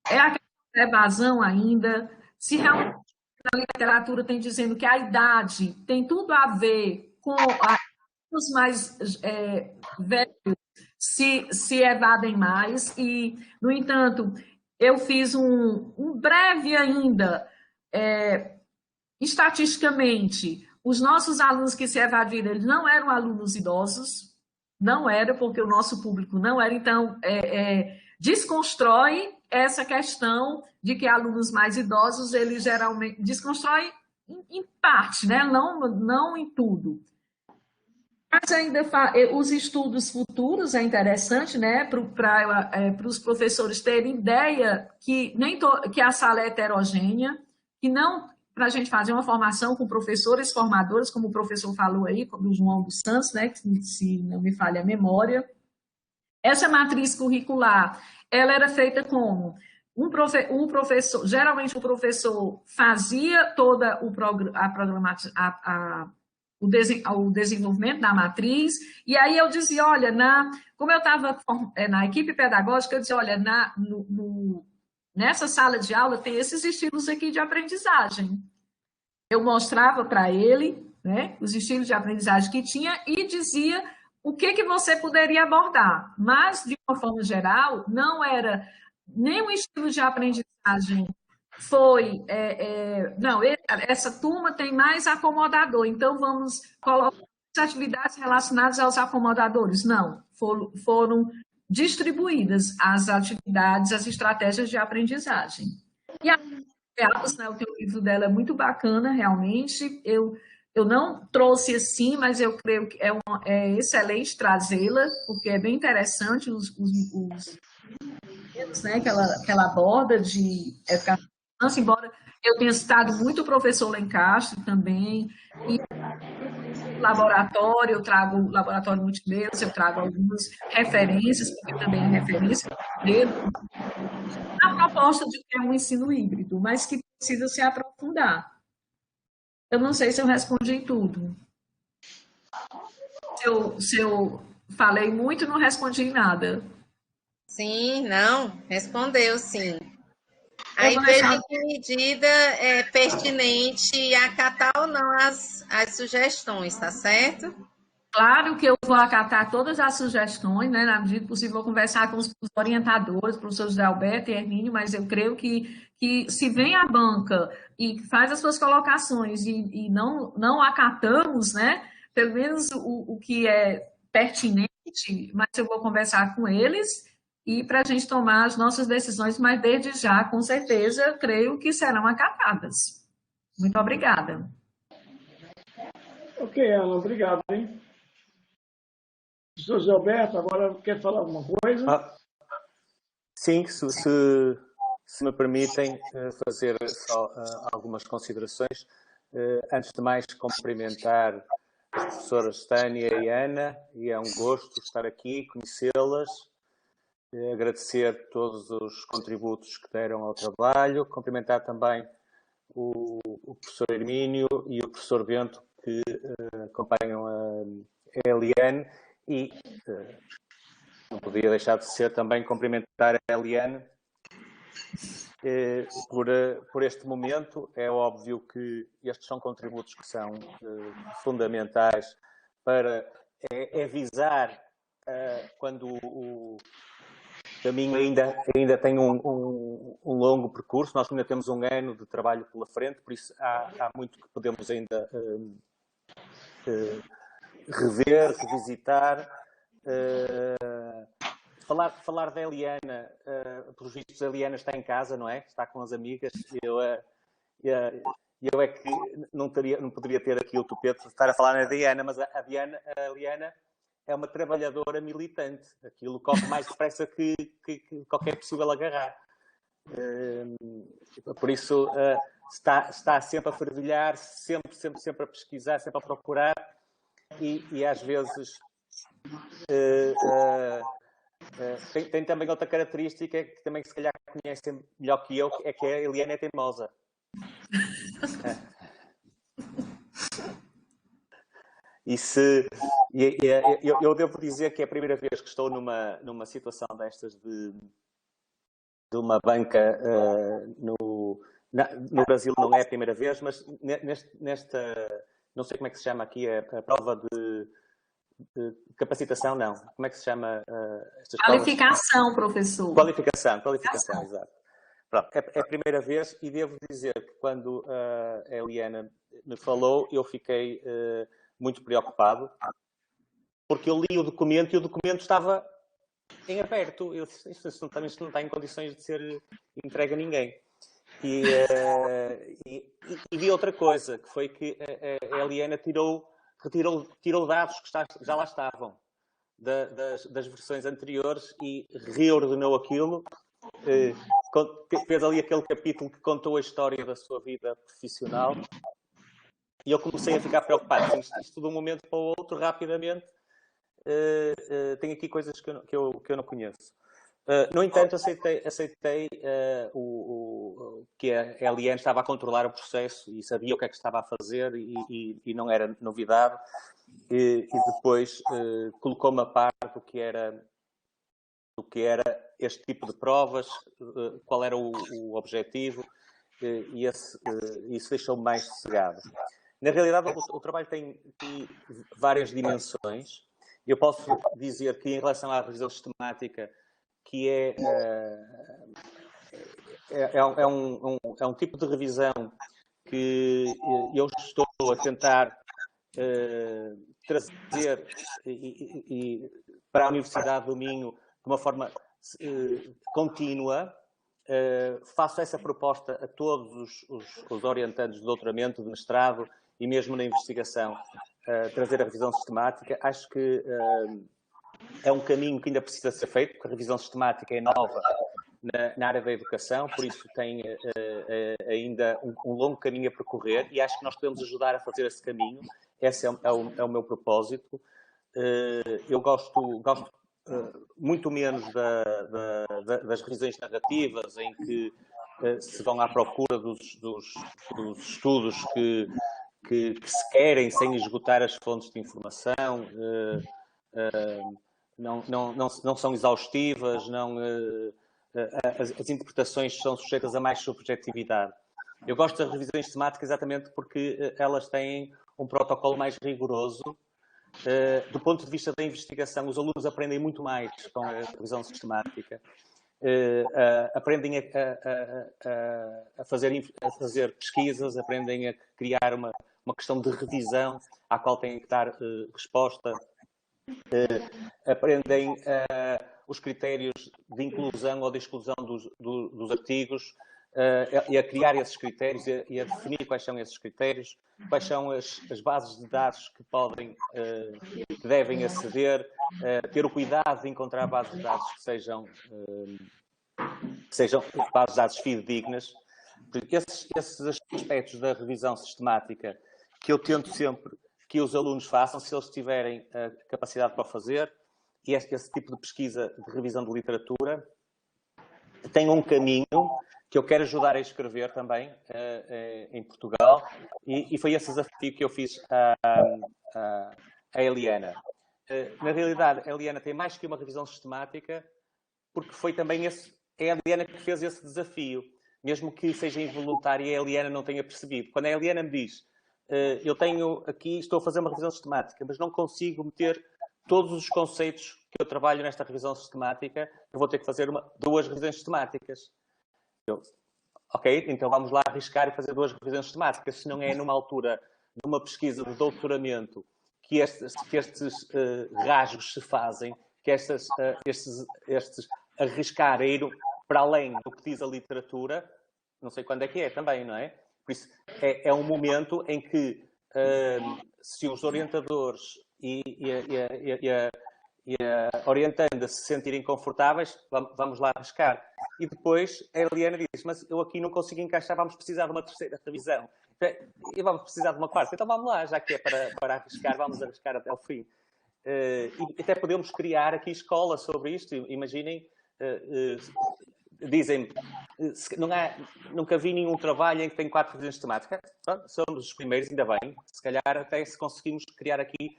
É a questão da evasão ainda, se realmente a literatura tem dizendo que a idade tem tudo a ver com os mais velhos se evadem mais, e, no entanto, eu fiz um breve ainda, estatisticamente, os nossos alunos que se evadiram, eles não eram alunos idosos, não era, porque o nosso público não era, então, desconstrói essa questão de que alunos mais idosos, eles geralmente desconstroem em parte, né? Não em tudo. Mas ainda os estudos futuros é interessante, né? Para os professores terem ideia que a sala é heterogênea, que não para a gente fazer uma formação com professores formadores, como o professor falou aí, como o João dos Santos, né? Se não me falha a memória. Essa matriz curricular, ela era feita como um professor, geralmente o professor fazia toda o desenvolvimento da matriz, e aí eu dizia, olha, como eu estava na equipe pedagógica, eu dizia, olha, nessa sala de aula tem esses estilos aqui de aprendizagem. Eu mostrava para ele, né, os estilos de aprendizagem que tinha e dizia o que você poderia abordar, mas, de uma forma geral, não era nenhum estilo de aprendizagem não, essa turma tem mais acomodador, então vamos colocar atividades relacionadas aos acomodadores. Não, foram distribuídas as atividades, as estratégias de aprendizagem. E a Beatos, né, o teu livro dela é muito bacana, realmente. Eu não trouxe assim, mas eu creio que é excelente trazê-la, porque é bem interessante os temas, né, que ela aborda de educação, embora eu tenha citado muito o professor Lencastre também, e laboratório, eu trago o laboratório multimeios, eu trago algumas referências, porque também é referência dele, a proposta de ter um ensino híbrido, mas que precisa se aprofundar. Eu não sei se eu respondi tudo. Se eu falei muito, não respondi nada. Sim, não, respondeu sim. Aí veja em que medida é pertinente acatar ou não as sugestões, tá certo? Claro que eu vou acatar todas as sugestões, né? Na medida do possível, vou conversar com os orientadores, professor José Alberto e Hermínio, mas eu creio que se vem à banca e faz as suas colocações e não acatamos, né? Pelo menos o que é pertinente, mas eu vou conversar com eles e para a gente tomar as nossas decisões, mas desde já, com certeza, creio que serão acatadas. Muito obrigada. Ok, Ana, obrigado, hein? Professor José Alberto, agora quer falar alguma coisa? Sim, se me permitem fazer só algumas considerações. Antes de mais, cumprimentar as professoras Tânia e Ana, e é um gosto estar aqui, conhecê-las, agradecer todos os contributos que deram ao trabalho, cumprimentar também o professor Hermínio e o professor Bento, que acompanham a Eliane, e não podia deixar de ser também cumprimentar a Eliane por este momento. É óbvio que estes são contributos que são fundamentais para visar quando o caminho ainda tem um longo percurso. Nós ainda temos um ano de trabalho pela frente, por isso há muito que podemos ainda rever, revisitar. Falar da Eliana, pelos vistos a Eliana está em casa, não é? Está com as amigas. Eu é que não poderia ter aqui o tupete de estar a falar na Diana, mas a Eliana é uma trabalhadora militante. Aquilo corre mais depressa que qualquer possível agarrar. Por isso está sempre a fervilhar, sempre a pesquisar, sempre a procurar e às vezes tem também outra característica que também se calhar conhecem melhor que eu, é que a Eliana é teimosa. Eu devo dizer que é a primeira vez que estou numa situação destas de uma banca no Brasil. Não é a primeira vez, mas nesta, não sei como é que se chama aqui, a prova de capacitação, não. Como é que se chama estas Qualificação, provas? professor. Qualificação, exato. Pronto, é a primeira vez e devo dizer que quando a Eliana me falou, eu fiquei muito preocupado, porque eu li o documento e o documento estava em aberto. Eu disse, isto não está em condições de ser entregue a ninguém. E vi outra coisa, que foi que a Eliana retirou dados que já lá estavam das versões anteriores e reordenou aquilo. Fez ali aquele capítulo que contou a história da sua vida profissional e eu comecei a ficar preocupado. Isto de um momento para o outro, rapidamente, tem aqui coisas que eu não conheço. No entanto, aceitei que a Eliane estava a controlar o processo e sabia o que é que estava a fazer e não era novidade. E depois colocou-me a par do que era este tipo de provas, qual era o objetivo, e isso deixou-me mais sossegado. Na realidade, o trabalho tem várias dimensões. Eu posso dizer que, em relação à revisão sistemática, que é um tipo de revisão que eu estou a tentar trazer para a Universidade do Minho de uma forma contínua. Faço essa proposta a todos os orientandos de doutoramento, de mestrado e mesmo na investigação, trazer a revisão sistemática. Acho que é um caminho que ainda precisa ser feito, porque a revisão sistemática é nova na área da educação, por isso tem ainda um longo caminho a percorrer e acho que nós podemos ajudar a fazer esse caminho. Esse é o meu propósito. Eu gosto muito menos das revisões narrativas, em que se vão à procura dos estudos que se querem sem esgotar as fontes de informação, não são exaustivas, as interpretações são sujeitas a mais subjetividade. Eu gosto das revisões sistemáticas exatamente porque elas têm um protocolo mais rigoroso. Do ponto de vista da investigação, os alunos aprendem muito mais com a revisão sistemática. Aprendem a fazer pesquisas, aprendem a criar uma questão de revisão à qual têm que dar resposta. Aprendem os critérios de inclusão ou de exclusão dos artigos e a criar esses critérios e a definir quais são esses critérios, quais são as bases de dados que devem aceder, ter o cuidado de encontrar bases de dados que sejam bases de dados fidedignas. Esses aspectos da revisão sistemática que eu tento sempre que os alunos façam, se eles tiverem a capacidade para o fazer, e esse tipo de pesquisa de revisão de literatura tem um caminho que eu quero ajudar a escrever também em Portugal, e foi esse desafio que eu fiz a Eliana. Na realidade, a Eliana tem mais que uma revisão sistemática, porque foi também a Eliana que fez esse desafio, mesmo que seja involuntário e a Eliana não tenha percebido. Quando a Eliana me diz, eu tenho aqui, estou a fazer uma revisão sistemática, mas não consigo meter todos os conceitos que eu trabalho nesta revisão sistemática, eu vou ter que fazer duas revisões sistemáticas. Ok, então vamos lá arriscar e fazer duas revisões sistemáticas, se não é numa altura de uma pesquisa de doutoramento que estes rasgos se fazem, que estes arriscar a ir para além do que diz a literatura, não sei quando é que é também, não é? Por isso, é um momento em que, se os orientadores e a orientanda se sentirem confortáveis, vamos lá arriscar. E depois a Eliana diz, mas eu aqui não consigo encaixar, vamos precisar de uma terceira revisão. E vamos precisar de uma quarta. Então vamos lá, já que é para arriscar, vamos arriscar até o fim. E até podemos criar aqui escola sobre isto. Imaginem, dizem, nunca vi nenhum trabalho em que tem 4 revisões sistemáticas. Somos os primeiros, ainda bem. Se calhar até se conseguimos criar aqui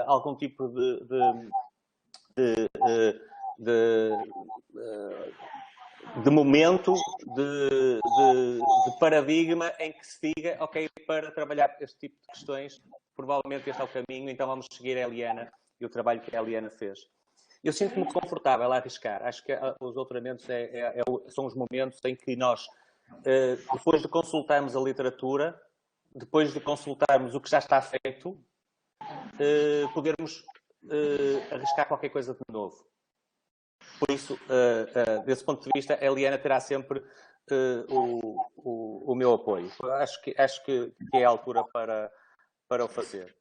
algum tipo de momento, de paradigma em que se diga, ok, para trabalhar este tipo de questões, provavelmente este é o caminho, então vamos seguir a Eliana e o trabalho que a Eliana fez. Eu sinto-me confortável a arriscar. Acho que os doutoramentos são os momentos em que nós, depois de consultarmos a literatura, depois de consultarmos o que já está feito, podermos arriscar qualquer coisa de novo. Por isso, desse ponto de vista, a Eliana terá sempre o meu apoio. Acho que é a altura para o fazer.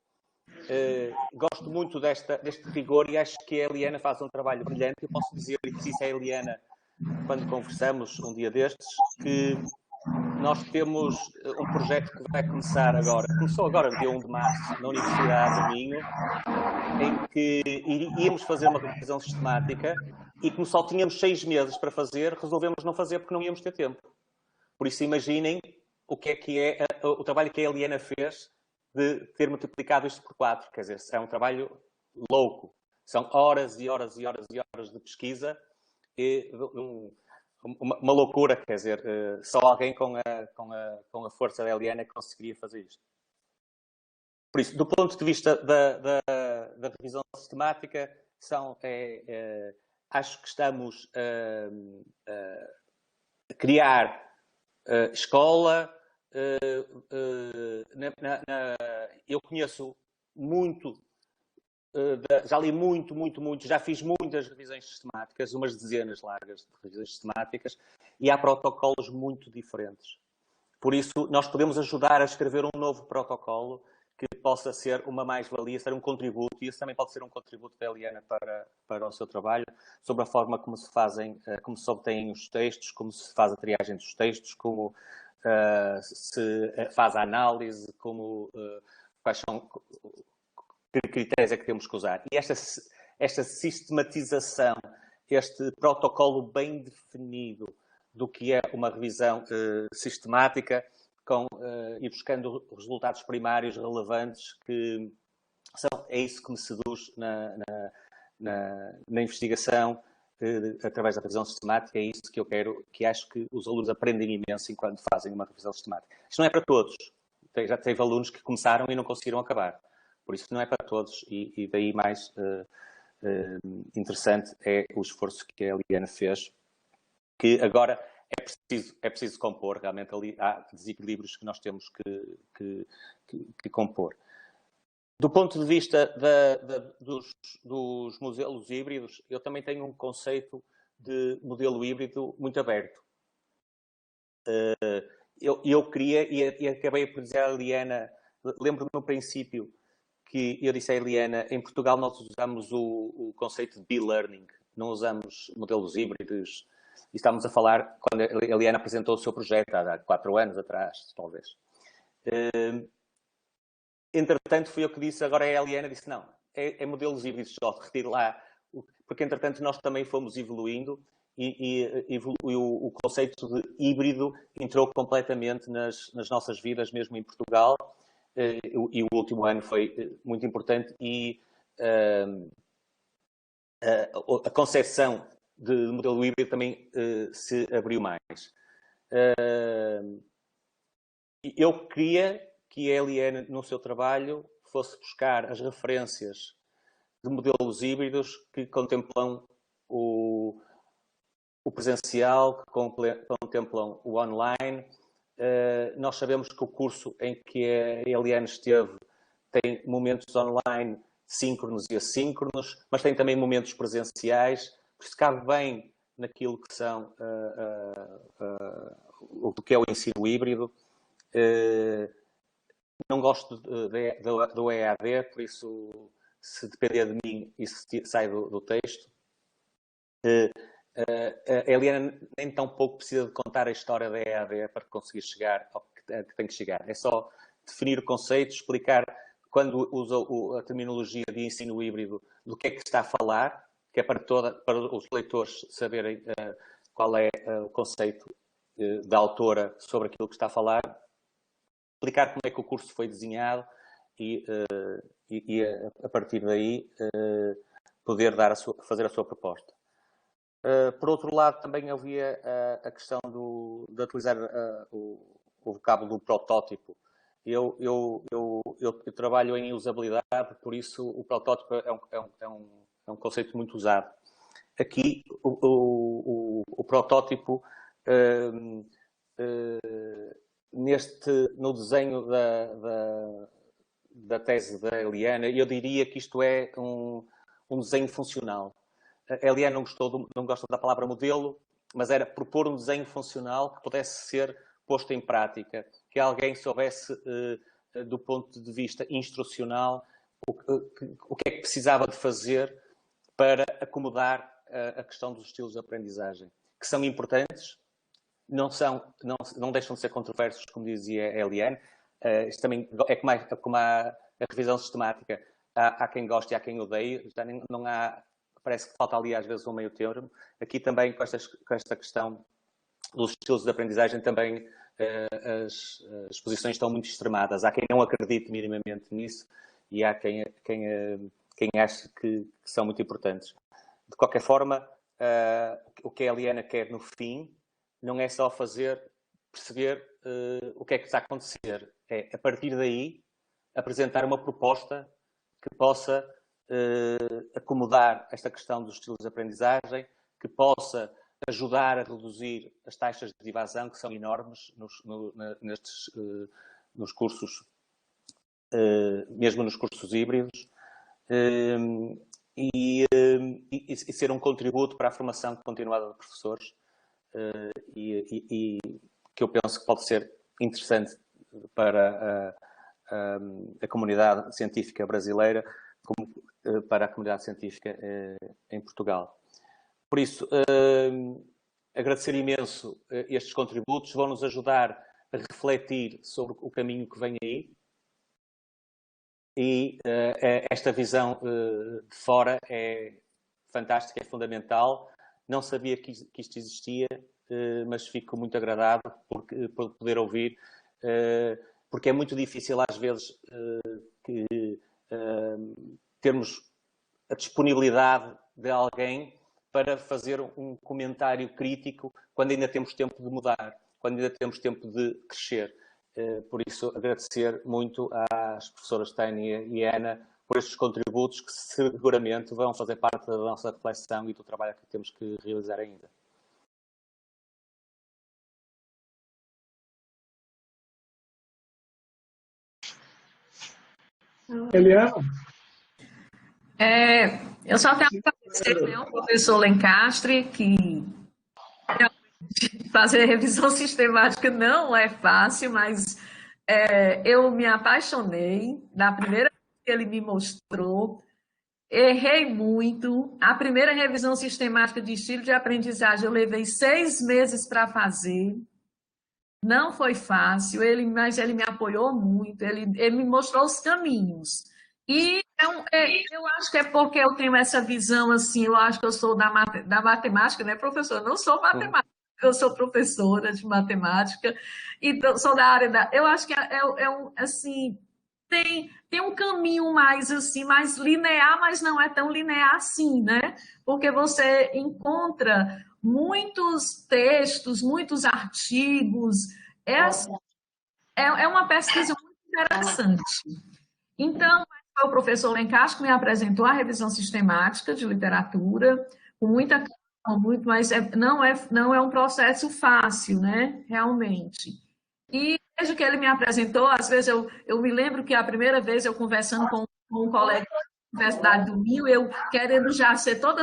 Gosto muito deste rigor e acho que a Eliana faz um trabalho brilhante. Eu posso dizer, e disse a Eliana, quando conversamos um dia destes, que nós temos um projeto que vai começar agora. Começou agora, no dia 1 de março, na Universidade do Minho, em que íamos fazer uma revisão sistemática e como só tínhamos 6 meses para fazer, resolvemos não fazer porque não íamos ter tempo. Por isso, imaginem o que é o trabalho que a Eliana fez de ter multiplicado isto por 4. Quer dizer, é um trabalho louco. São horas e horas e horas e horas de pesquisa e uma loucura, quer dizer, só alguém com a força da Eliana conseguiria fazer isto. Por isso, do ponto de vista da revisão sistemática, acho que estamos a criar escola, eu conheço muito, já li muito, já fiz muitas revisões sistemáticas, umas dezenas largas de revisões sistemáticas, e há protocolos muito diferentes. Por isso, nós podemos ajudar a escrever um novo protocolo que possa ser uma mais-valia, ser um contributo, e isso também pode ser um contributo da Eliana para o seu trabalho, sobre a forma como se fazem, como se obtêm os textos, como se faz a triagem dos textos, como se faz a análise, como, quais são, que critérios é que temos que usar. E esta sistematização, este protocolo bem definido do que é uma revisão sistemática, e buscando resultados primários relevantes, é isso que me seduz na investigação, através da revisão sistemática. É isso que eu quero, que acho que os alunos aprendem imenso enquanto fazem uma revisão sistemática. Isto não é para todos. Já teve alunos que começaram e não conseguiram acabar. Por isso não é para todos, e daí mais interessante é o esforço que a Eliana fez, que agora é preciso compor. Realmente ali há desequilíbrios que nós temos que compor. Do ponto de vista dos modelos híbridos, eu também tenho um conceito de modelo híbrido muito aberto. Eu queria, e acabei por dizer à Eliana, lembro-me no princípio que eu disse à Eliana, em Portugal nós usamos o conceito de e-learning, não usamos modelos híbridos. E estamos a falar quando a Eliana apresentou o seu projeto há 4 anos atrás, talvez. Entretanto, fui eu que disse, agora é a Eliana, disse não, é modelos híbridos só, retiro lá, porque entretanto nós também fomos evoluindo e o conceito de híbrido entrou completamente nas nossas vidas, mesmo em Portugal, e o último ano foi muito importante, e a concepção de modelo híbrido também se abriu mais. Eu queria que a Eliana, no seu trabalho, fosse buscar as referências de modelos híbridos que contemplam o presencial, que contemplam o online. Nós sabemos que o curso em que a Eliana esteve tem momentos online síncronos e assíncronos, mas tem também momentos presenciais, por isso cabe bem naquilo que são o que é o ensino híbrido. Não gosto do EAD, por isso, se depender de mim, isso sai do texto. A Eliana nem tão pouco precisa de contar a história da EAD para conseguir chegar ao que tem que chegar. É só definir o conceito, explicar, quando usa a terminologia de ensino híbrido, do que é que está a falar, que é para os leitores saberem qual é o conceito da autora sobre aquilo que está a falar, explicar como é que o curso foi desenhado e a partir daí poder fazer a sua proposta. Por outro lado, também havia a questão de utilizar o vocábulo do protótipo. Eu trabalho em usabilidade, por isso o protótipo é um conceito muito usado. Aqui, o protótipo, no desenho da tese da Eliana, eu diria que isto é um desenho funcional. A Eliana não gosta da palavra modelo, mas era propor um desenho funcional que pudesse ser posto em prática, que alguém soubesse, do ponto de vista instrucional, o que é que precisava de fazer para acomodar a questão dos estilos de aprendizagem, que são importantes, não deixam de ser controversos, como dizia a Eliane. Isto também é como a revisão sistemática. Há quem goste e há quem odeie. Já não há, parece que falta ali às vezes um meio termo. Aqui também, com esta questão dos estilos de aprendizagem, também as posições estão muito extremadas. Há quem não acredite minimamente nisso e há quem ache que são muito importantes. De qualquer forma, o que a Eliana quer no fim não é só perceber o que é que está a acontecer. É, a partir daí, apresentar uma proposta que possa acomodar esta questão dos estilos de aprendizagem, que possa ajudar a reduzir as taxas de evasão, que são enormes nos cursos, mesmo nos cursos híbridos, e ser um contributo para a formação continuada de professores, e que eu penso que pode ser interessante para a comunidade científica brasileira, como para a comunidade científica em Portugal. Por isso, agradecer imenso estes contributos, vão nos ajudar a refletir sobre o caminho que vem aí, e esta visão de fora é fantástica, é fundamental. Não sabia que isto existia, mas fico muito agradado por poder ouvir, porque é muito difícil às vezes termos a disponibilidade de alguém para fazer um comentário crítico quando ainda temos tempo de mudar, quando ainda temos tempo de crescer. Por isso, agradecer muito às professoras Tânia e Ana por estes contributos que seguramente vão fazer parte da nossa reflexão e do trabalho que temos que realizar ainda. Eliana? Eu só tenho que agradecer ao professor Lencastre, que fazer revisão sistemática não é fácil, mas eu me apaixonei na primeira vez que ele me mostrou. Errei muito. A primeira revisão sistemática de estilo de aprendizagem eu levei 6 meses para fazer. Não foi fácil, mas ele me apoiou muito, ele me mostrou os caminhos. E eu acho que é porque eu tenho essa visão, assim, eu acho que eu sou da matemática, né, professor? Eu não sou matemática, eu sou professora de matemática, e sou da área da... Eu acho que assim, tem um caminho mais, assim, mais linear, mas não é tão linear assim, né? Porque você encontra muitos textos, muitos artigos, é uma pesquisa muito interessante. Então, foi o professor Lencastre que me apresentou a revisão sistemática de literatura, com muita calma, mas não é um processo fácil, né? Realmente. E desde que ele me apresentou, às vezes eu me lembro que a primeira vez eu conversando com um colega da Universidade do Rio, eu querendo já ser toda,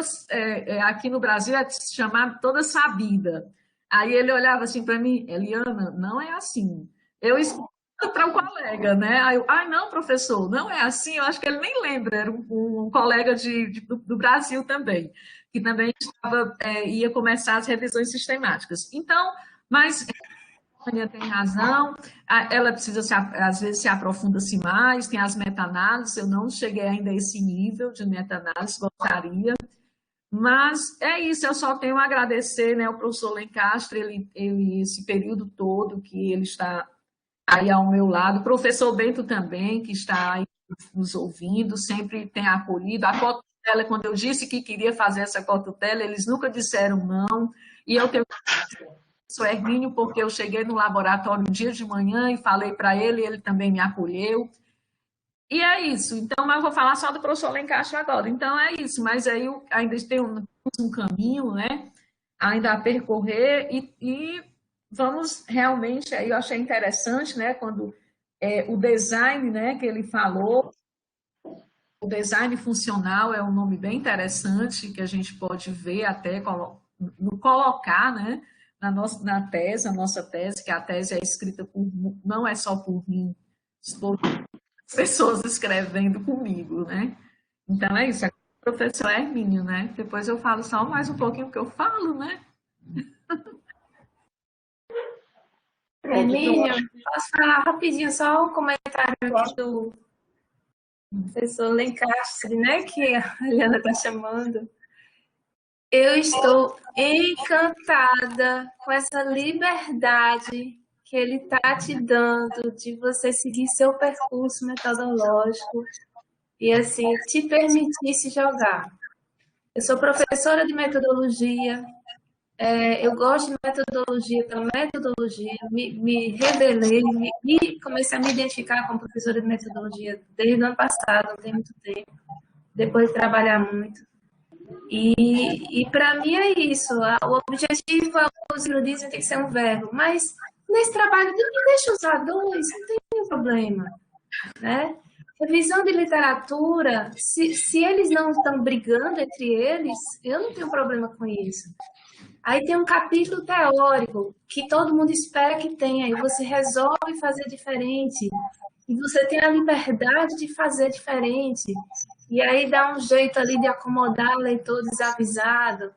aqui no Brasil, é se chamar toda sabida. Aí ele olhava assim para mim, Eliana, não é assim. Eu escuto para um colega, né? Aí eu, não, professor, não é assim. Eu acho que ele nem lembra, era um colega do Brasil também, que também ia começar as revisões sistemáticas. Então, mas a Tânia tem razão, ela precisa, às vezes, se aprofunda-se mais, tem as meta-análises, eu não cheguei ainda a esse nível de meta-análise, gostaria, mas é isso, eu só tenho a agradecer, né, ao professor Lencastre, ele esse período todo que ele está aí ao meu lado, o professor Bento também, que está aí nos ouvindo, sempre tem acolhido, a cotutela, quando eu disse que queria fazer essa cotutela, eles nunca disseram não, e eu tenho o Hermínio, porque eu cheguei no laboratório um dia de manhã e falei para ele, ele também me acolheu. E é isso. Então, mas eu vou falar só do professor Lencastre agora. Então, é isso. Mas aí ainda tem um caminho, né? Ainda a percorrer e vamos realmente... Aí eu achei interessante, né? Quando o design, né? Que ele falou, o design funcional é um nome bem interessante que a gente pode ver até colocar, né? Na tese, a nossa tese, que a tese é escrita não é só por mim, por pessoas escrevendo comigo, né? Então é isso, é o professor Hermínio, né? Depois eu falo só mais um pouquinho que eu falo, né? Hermínio, posso falar rapidinho só um comentário aqui do professor Lencastre, né? Que a Eliana está chamando. Eu estou encantada com essa liberdade que ele está te dando de você seguir seu percurso metodológico e, assim, te permitir se jogar. Eu sou professora de metodologia, eu gosto de metodologia pela metodologia, me revelei, comecei a me identificar como professora de metodologia desde o ano passado, não tem muito tempo, depois de trabalhar muito. E para mim é isso. O objetivo, alguns dizem, tem que ser um verbo. Mas nesse trabalho, me deixa usar dois, não tem nenhum problema, né? Revisão de literatura, se eles não estão brigando entre eles, eu não tenho problema com isso. Aí tem um capítulo teórico que todo mundo espera que tenha, e você resolve fazer diferente, e você tem a liberdade de fazer diferente, e aí dá um jeito ali de acomodar o leitor desavisado.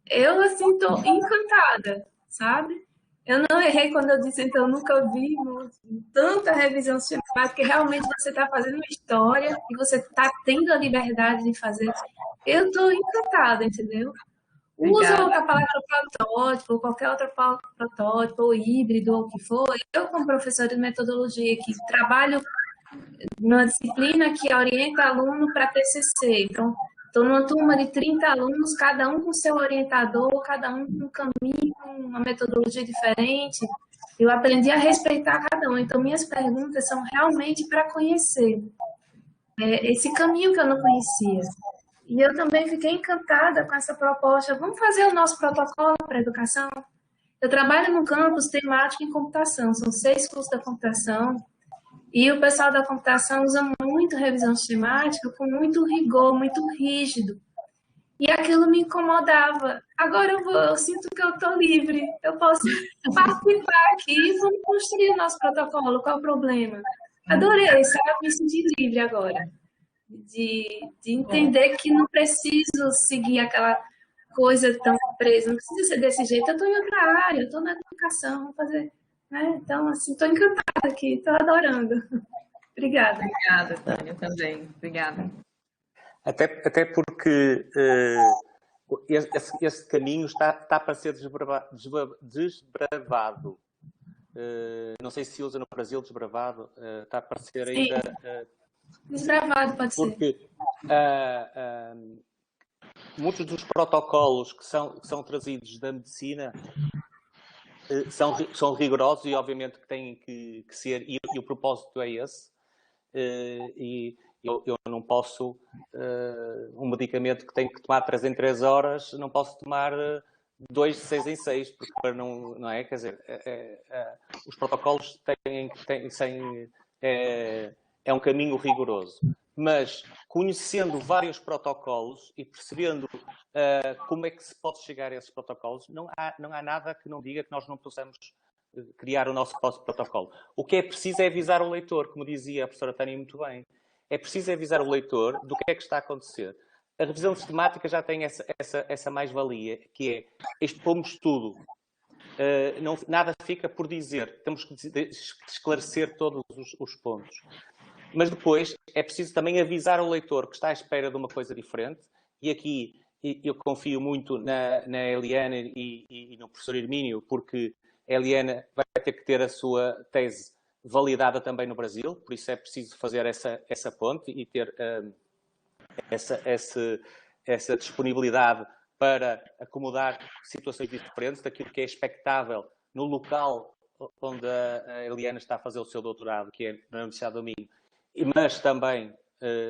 Eu, assim, estou encantada, sabe? Eu não errei quando eu disse, então, eu nunca vi tanta revisão sistemática, porque realmente você está fazendo uma história e você está tendo a liberdade de fazer. Eu estou encantada, entendeu? Usa a palavra protótipo, ou qualquer outra palavra protótipo, ou híbrido, ou o que for. Eu, como professora de metodologia, que trabalho numa disciplina que orienta aluno para TCC, então, estou numa turma de 30 alunos, cada um com seu orientador, cada um com um caminho, uma metodologia diferente. Eu aprendi a respeitar cada um. Então, minhas perguntas são realmente para conhecer esse caminho que eu não conhecia. E eu também fiquei encantada com essa proposta. Vamos fazer o nosso protocolo para a educação? Eu trabalho no campus temático em computação, são 6 cursos da computação, e o pessoal da computação usa muito revisão sistemática, com muito rigor, muito rígido. E aquilo me incomodava. Agora eu sinto que eu estou livre, eu posso participar aqui e vamos construir o nosso protocolo, qual é o problema? Adorei, sabe? Me senti livre agora. De entender que não preciso seguir aquela coisa tão presa, não precisa ser desse jeito. Eu estou em outra área, eu estou na educação, vou fazer. Né? Então, assim, estou encantada aqui, estou adorando. Obrigada. Obrigada, Tânia, também. Obrigada. Até porque esse caminho está para ser desbravado. Não sei se usa no Brasil desbravado, está para ser ainda... Desbravado, pode ser. Porque muitos dos protocolos que são trazidos da medicina são rigorosos e, obviamente, que têm que ser, e o propósito é esse. E eu não posso, um medicamento que tenho que tomar 3 em 3 horas, não posso tomar 2 de 6 em 6, porque para não é, quer dizer, os protocolos é um caminho rigoroso. Mas, conhecendo vários protocolos e percebendo como é que se pode chegar a esses protocolos, não há nada que não diga que nós não possamos criar o nosso protocolo. O que é preciso é avisar o leitor, como dizia a professora Tânia muito bem. É preciso avisar o leitor do que é que está a acontecer. A revisão sistemática já tem essa mais-valia, que é expomos tudo. Nada fica por dizer. Temos que esclarecer todos os pontos. Mas depois é preciso também avisar o leitor que está à espera de uma coisa diferente. E aqui eu confio muito na Eliana e no professor Hermínio, porque a Eliana vai ter que ter a sua tese validada também no Brasil, por isso é preciso fazer essa ponte e ter essa disponibilidade para acomodar situações diferentes daquilo que é expectável no local onde a Eliana está a fazer o seu doutorado, que é na Universidade do Minho, mas também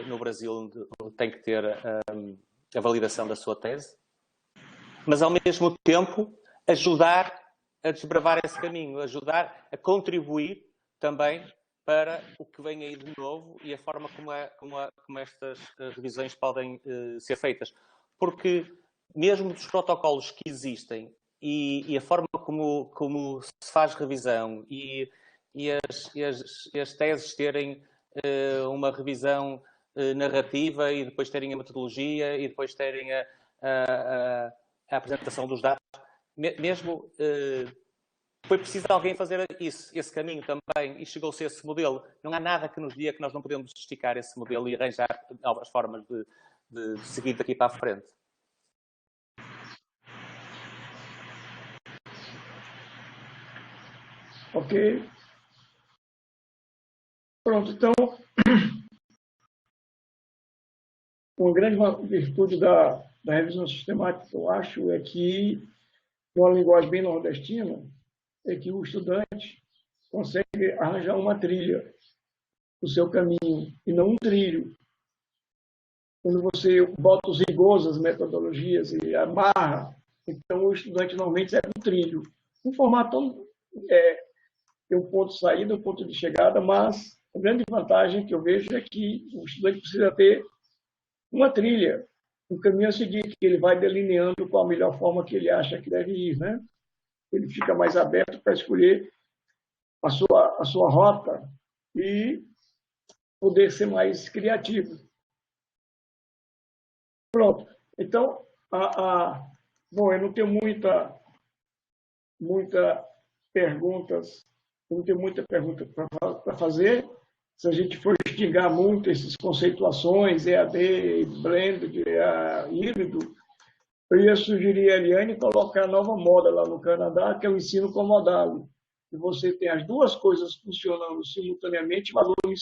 no Brasil, onde tem que ter a validação da sua tese, mas ao mesmo tempo ajudar a desbravar esse caminho, ajudar a contribuir também para o que vem aí de novo e a forma como estas revisões podem ser feitas. Porque mesmo dos protocolos que existem e a forma como se faz revisão e as teses terem uma revisão narrativa e depois terem a metodologia e depois terem a apresentação dos dados, mesmo foi preciso alguém fazer esse caminho também e chegou-se a esse modelo. Não há nada que nos diga que nós não podemos esticar esse modelo e arranjar novas formas de seguir daqui para a frente. Ok. Pronto, então, uma grande virtude da revisão sistemática, eu acho, é que, numa linguagem bem nordestina, é que o estudante consegue arranjar uma trilha, o seu caminho, e não um trilho. quando você bota os rigores, as metodologias e amarra, então o estudante normalmente segue um trilho. Um formato tem um ponto de saída, um ponto de chegada, mas a grande vantagem que eu vejo é que o estudante precisa ter uma trilha, um caminho a seguir, que ele vai delineando qual a melhor forma que ele acha que deve ir, né? Ele fica mais aberto para escolher a sua rota e poder ser mais criativo. Pronto. Então, bom, eu não tenho muita perguntas, eu não tenho muita pergunta para fazer. Se a gente for xingar muito essas conceituações, EAD, blended, híbrido, eu ia sugerir a Eliane colocar a nova moda lá no Canadá, que é o ensino comodado. E você tem as duas coisas funcionando simultaneamente, o aluno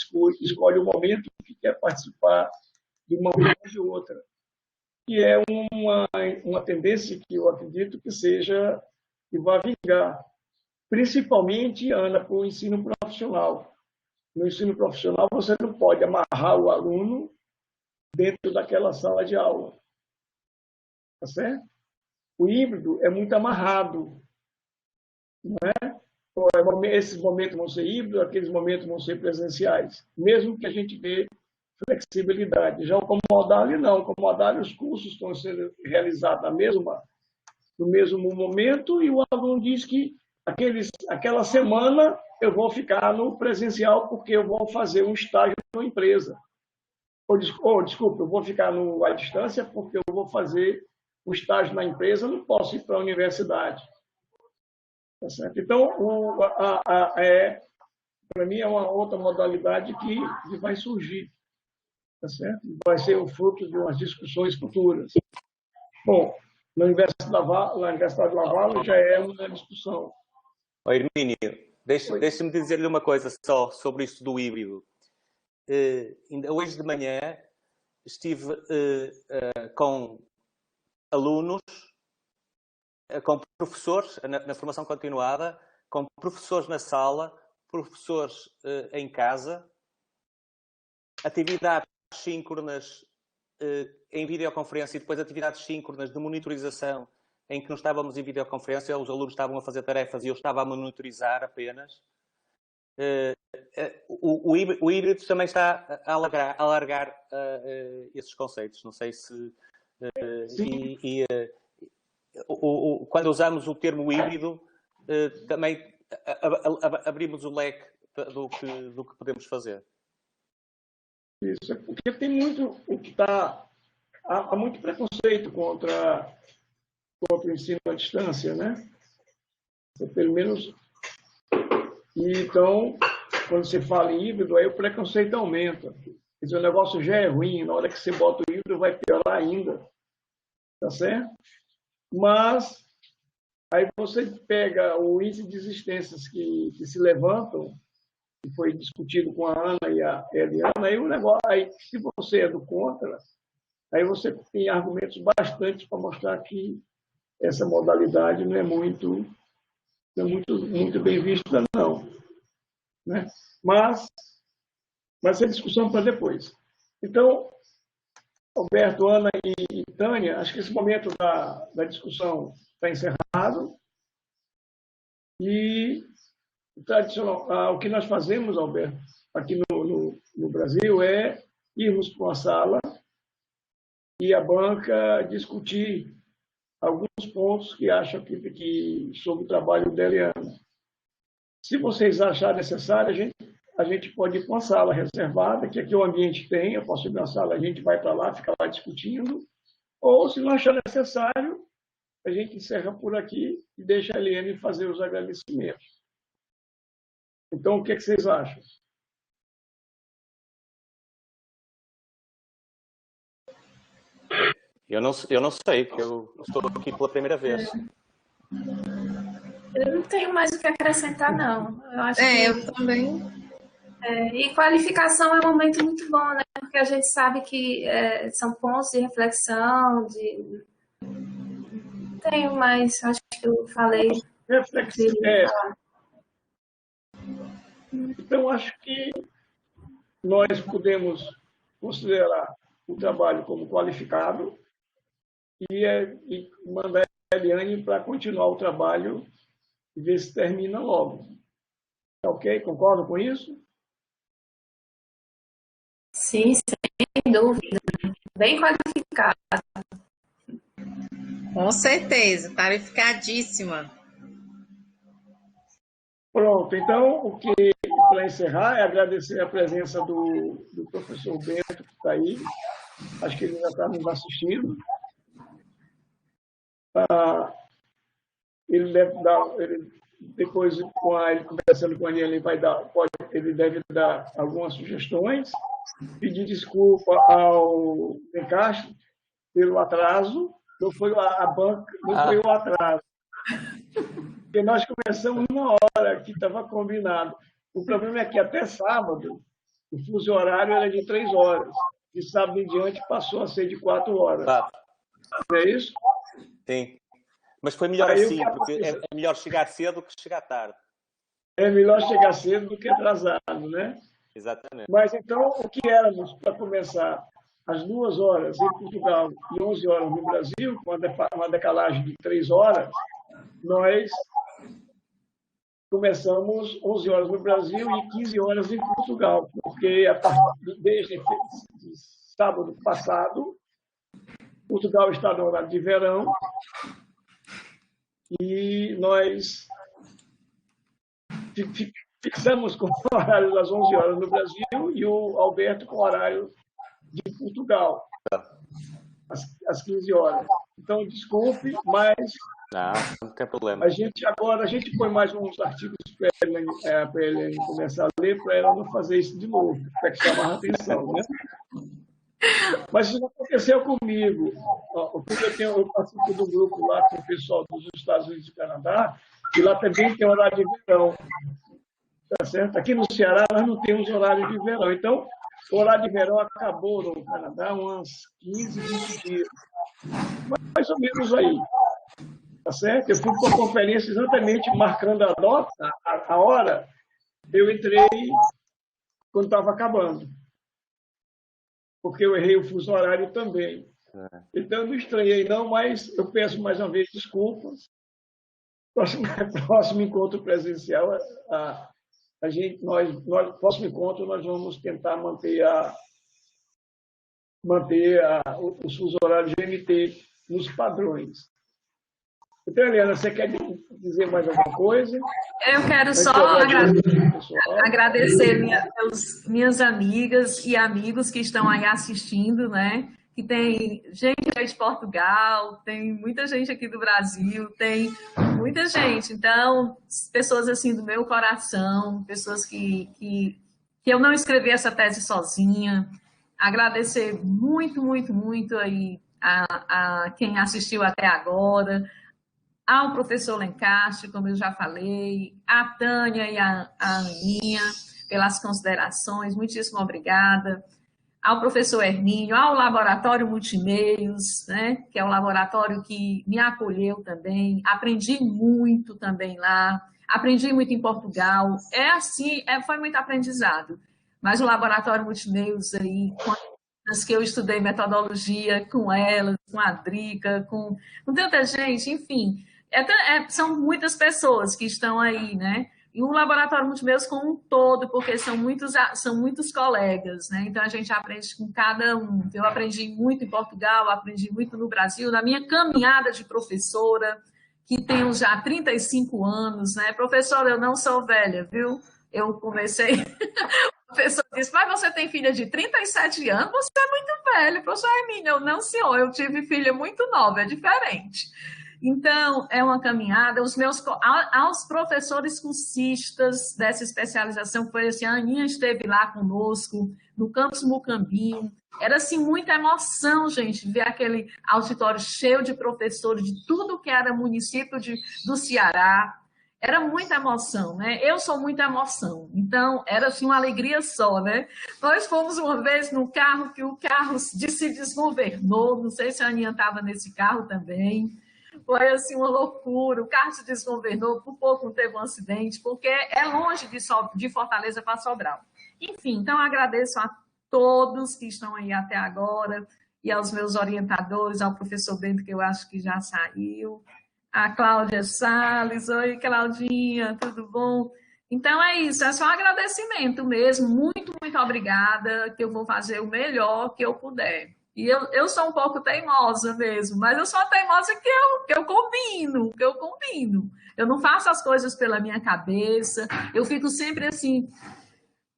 escolhe o momento que quer participar de uma ou de outra. E é uma tendência que eu acredito que vai vingar, principalmente, Ana, para o ensino profissional. No ensino profissional, você não pode amarrar o aluno dentro daquela sala de aula. Tá certo? O híbrido é muito amarrado. Não é? Esses momentos vão ser híbridos, aqueles momentos vão ser presenciais. Mesmo que a gente dê flexibilidade. Já o Comodale, não. O Comodale, os cursos estão sendo realizados no mesmo momento e o aluno diz que aquela semana eu vou ficar no presencial porque eu vou fazer um estágio numa empresa. Desculpa, eu vou ficar à distância porque eu vou fazer um estágio na empresa, não posso ir para a universidade. Tá certo? Então, para mim, é uma outra modalidade que vai surgir. Tá certo? Vai ser o fruto de umas discussões futuras. Bom, na Universidade de Laval já é uma discussão. Hermínio, deixe-me dizer-lhe uma coisa só sobre isto do híbrido. Ainda hoje de manhã estive com alunos, com professores na formação continuada, com professores na sala, professores em casa, atividades síncronas em videoconferência e depois atividades síncronas de monitorização em que não estávamos em videoconferência, os alunos estavam a fazer tarefas e eu estava a monitorizar apenas. O híbrido também está a alargar esses conceitos. Não sei se... quando usamos o termo híbrido, também abrimos o leque do que podemos fazer. Isso, porque tem muito há muito preconceito contra o ensino à distância, né? Pelo menos. E então, quando você fala em híbrido, aí o preconceito aumenta. Quer dizer, o negócio já é ruim, na hora que você bota o híbrido vai piorar ainda. Tá certo? Mas aí você pega o índice de desistências que se levantam, que foi discutido com a Ana e a Eliana, aí o negócio, aí, se você é do contra, aí você tem argumentos bastante para mostrar que essa modalidade não é muito bem vista, não. Né? Mas é discussão para depois. Então, Alberto, Ana e Tânia, acho que esse momento da discussão está encerrado. E tradicional, o que nós fazemos, Alberto, aqui no Brasil, é irmos para uma sala e a banca discutir alguns pontos que acham que sobre o trabalho da Eliana. Se vocês acharem necessário, a gente pode ir para uma sala reservada, que aqui o ambiente tem, eu posso ir na sala, a gente vai para lá, fica lá discutindo, ou se não achar necessário, a gente encerra por aqui e deixa a Eliane fazer os agradecimentos. Então, o que vocês acham? Eu não sei, porque eu estou aqui pela primeira vez. Eu não tenho mais o que acrescentar, não. Eu acho que... eu também. E qualificação é um momento muito bom, né? Porque a gente sabe que são pontos de reflexão, Não tenho mais, acho que eu falei. Então, acho que nós podemos considerar o trabalho como qualificado e mandar a Eliane para continuar o trabalho e ver se termina logo. Tá ok? Concordam com isso? Sim, sem dúvida. Bem qualificado. Com certeza, qualificadíssima. Pronto, então, para encerrar, é agradecer a presença do professor Bento, que está aí. Acho que ele já está nos assistindo. Ele deve dar, depois, ele conversando com ele, ele deve dar algumas sugestões. Pedir desculpa ao Encaixe pelo atraso. Não foi a banca, não foi o atraso. Porque nós começamos 1 hora, que estava combinado. O problema é que até sábado, o fuso horário era de 3 horas. De sábado em diante passou a ser de 4 horas. Não é isso? Sim. Mas foi melhor assim, porque é melhor chegar cedo do que chegar tarde. É melhor chegar cedo do que atrasado, né? Exatamente. Mas então, o que éramos para começar às 2 horas em Portugal e 11 horas no Brasil, com uma decalagem de 3 horas, nós começamos 11 horas no Brasil e 15 horas em Portugal, porque desde sábado passado, Portugal está no horário de verão e nós fixamos com o horário das 11 horas no Brasil e o Alberto com o horário de Portugal, às 15 horas. Então, desculpe, mas não tem problema. A gente põe mais uns artigos para a Eliane começar a ler, para ela não fazer isso de novo, para que chamar a atenção, né? Mas isso não aconteceu comigo. Porque eu participo do grupo lá com o pessoal dos Estados Unidos e Canadá, e lá também tem horário de verão. Tá certo? Aqui no Ceará nós não temos horário de verão. Então, o horário de verão acabou no Canadá umas 15, 20 dias. Mais ou menos aí. Tá certo? Eu fui para a conferência exatamente marcando a hora. Eu entrei quando estava acabando. Porque eu errei o fuso horário também. Então, eu não estranhei, não, mas eu peço mais uma vez desculpas. Próximo encontro presencial, próximo encontro, nós vamos tentar manter os fuso horários GMT nos padrões. Então, Eliana, você quer dizer mais alguma coisa? Eu quero só agradecer minhas amigas e amigos que estão aí assistindo, né? Que tem gente aí de Portugal, tem muita gente aqui do Brasil, tem muita gente. Então, pessoas assim do meu coração, pessoas que eu não escrevi essa tese sozinha. Agradecer muito, muito, muito aí a quem assistiu até agora. Ao professor Lencastre, como eu já falei, a Tânia e a Aninha, pelas considerações, muitíssimo obrigada. Ao professor Hermínio, ao Laboratório Multimeios, né, que é o laboratório que me acolheu também, aprendi muito também lá, aprendi muito em Portugal, foi muito aprendizado. Mas o Laboratório Multimeios aí, as que eu estudei metodologia com elas, com a Drica, com tanta gente, enfim, são muitas pessoas que estão aí, né? E o Laboratório Multimeios como um todo, porque são muitos colegas, né? Então, a gente aprende com cada um. Eu aprendi muito em Portugal, aprendi muito no Brasil, na minha caminhada de professora, que tenho já 35 anos, né? Professora, eu não sou velha, viu? Eu comecei... O professor disse, mas você tem filha de 37 anos? Você é muito velha. Professor Hermínio, eu não, senhor, eu tive filha muito nova, é diferente. Então, é uma caminhada. Aos professores cursistas dessa especialização, foi assim, a Aninha esteve lá conosco, no campus Mucambinho. Era, assim, muita emoção, gente, ver aquele auditório cheio de professores de tudo que era município do Ceará. Era muita emoção, né? Eu sou muita emoção. Então, era, assim, uma alegria só, né? Nós fomos uma vez no carro, que o carro se desgovernou. Não sei se a Aninha estava nesse carro também. Foi assim uma loucura, o carro se desgovernou, por pouco não teve um acidente, porque é longe de Fortaleza para Sobral. Enfim, então agradeço a todos que estão aí até agora, e aos meus orientadores, ao professor Bento, que eu acho que já saiu, a Cláudia Salles. Oi, Claudinha, tudo bom? Então é isso, é só agradecimento mesmo, muito, muito obrigada, que eu vou fazer o melhor que eu puder. E eu sou um pouco teimosa mesmo, mas eu sou uma teimosa que eu combino. Eu não faço as coisas pela minha cabeça, eu fico sempre assim,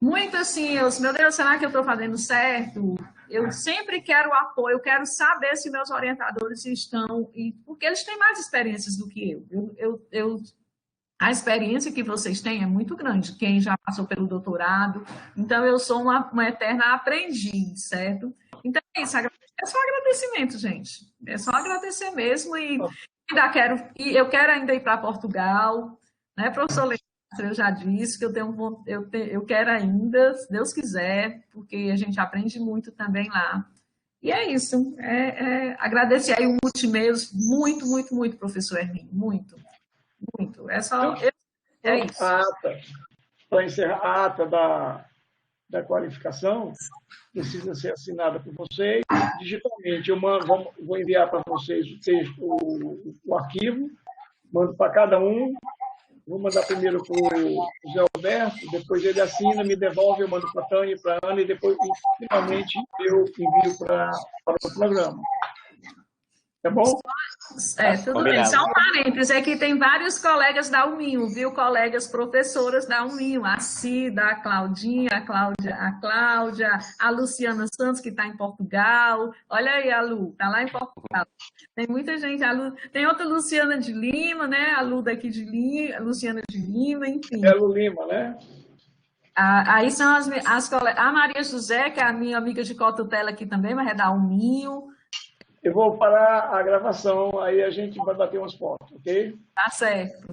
muito assim, meu Deus, será que eu estou fazendo certo? Eu sempre quero apoio, eu quero saber se meus orientadores estão, porque eles têm mais experiências do que eu. A experiência que vocês têm é muito grande, quem já passou pelo doutorado, então eu sou uma eterna aprendiz, certo? Então é isso, é só agradecimento, gente, é só agradecer mesmo, e eu quero ainda ir para Portugal, né, professor Leandro, eu já disse que eu quero ainda, se Deus quiser, porque a gente aprende muito também lá. E é isso, agradecer aí o Multimeios, muito, muito, muito, professor Hermínio, muito. Muito. É só. É isso. Para encerrar, a ata da qualificação precisa ser assinada por vocês digitalmente. Eu vou enviar para vocês o texto, o arquivo, mando para cada um. Vou mandar primeiro para o José Alberto, depois ele assina, me devolve, eu mando para a Tânia e para a Ana, e depois, finalmente, eu envio para o programa. Tá bom? Tudo bem. Só um parênteses, é que tem vários colegas da UMIU, viu? Colegas professoras da UMIU, a Cida, a Claudinha, a Cláudia, a Luciana Santos, que está em Portugal. Olha aí a Lu, está lá em Portugal. Tem muita gente, tem outra Luciana de Lima, né? A Lu daqui de Lima, Luciana de Lima, enfim. É Lu Lima, né? Aí são as colegas. A Maria José, que é a minha amiga de cotutela aqui também, mas é da UMIU. Eu vou parar a gravação, aí a gente vai bater umas fotos, ok? Tá certo.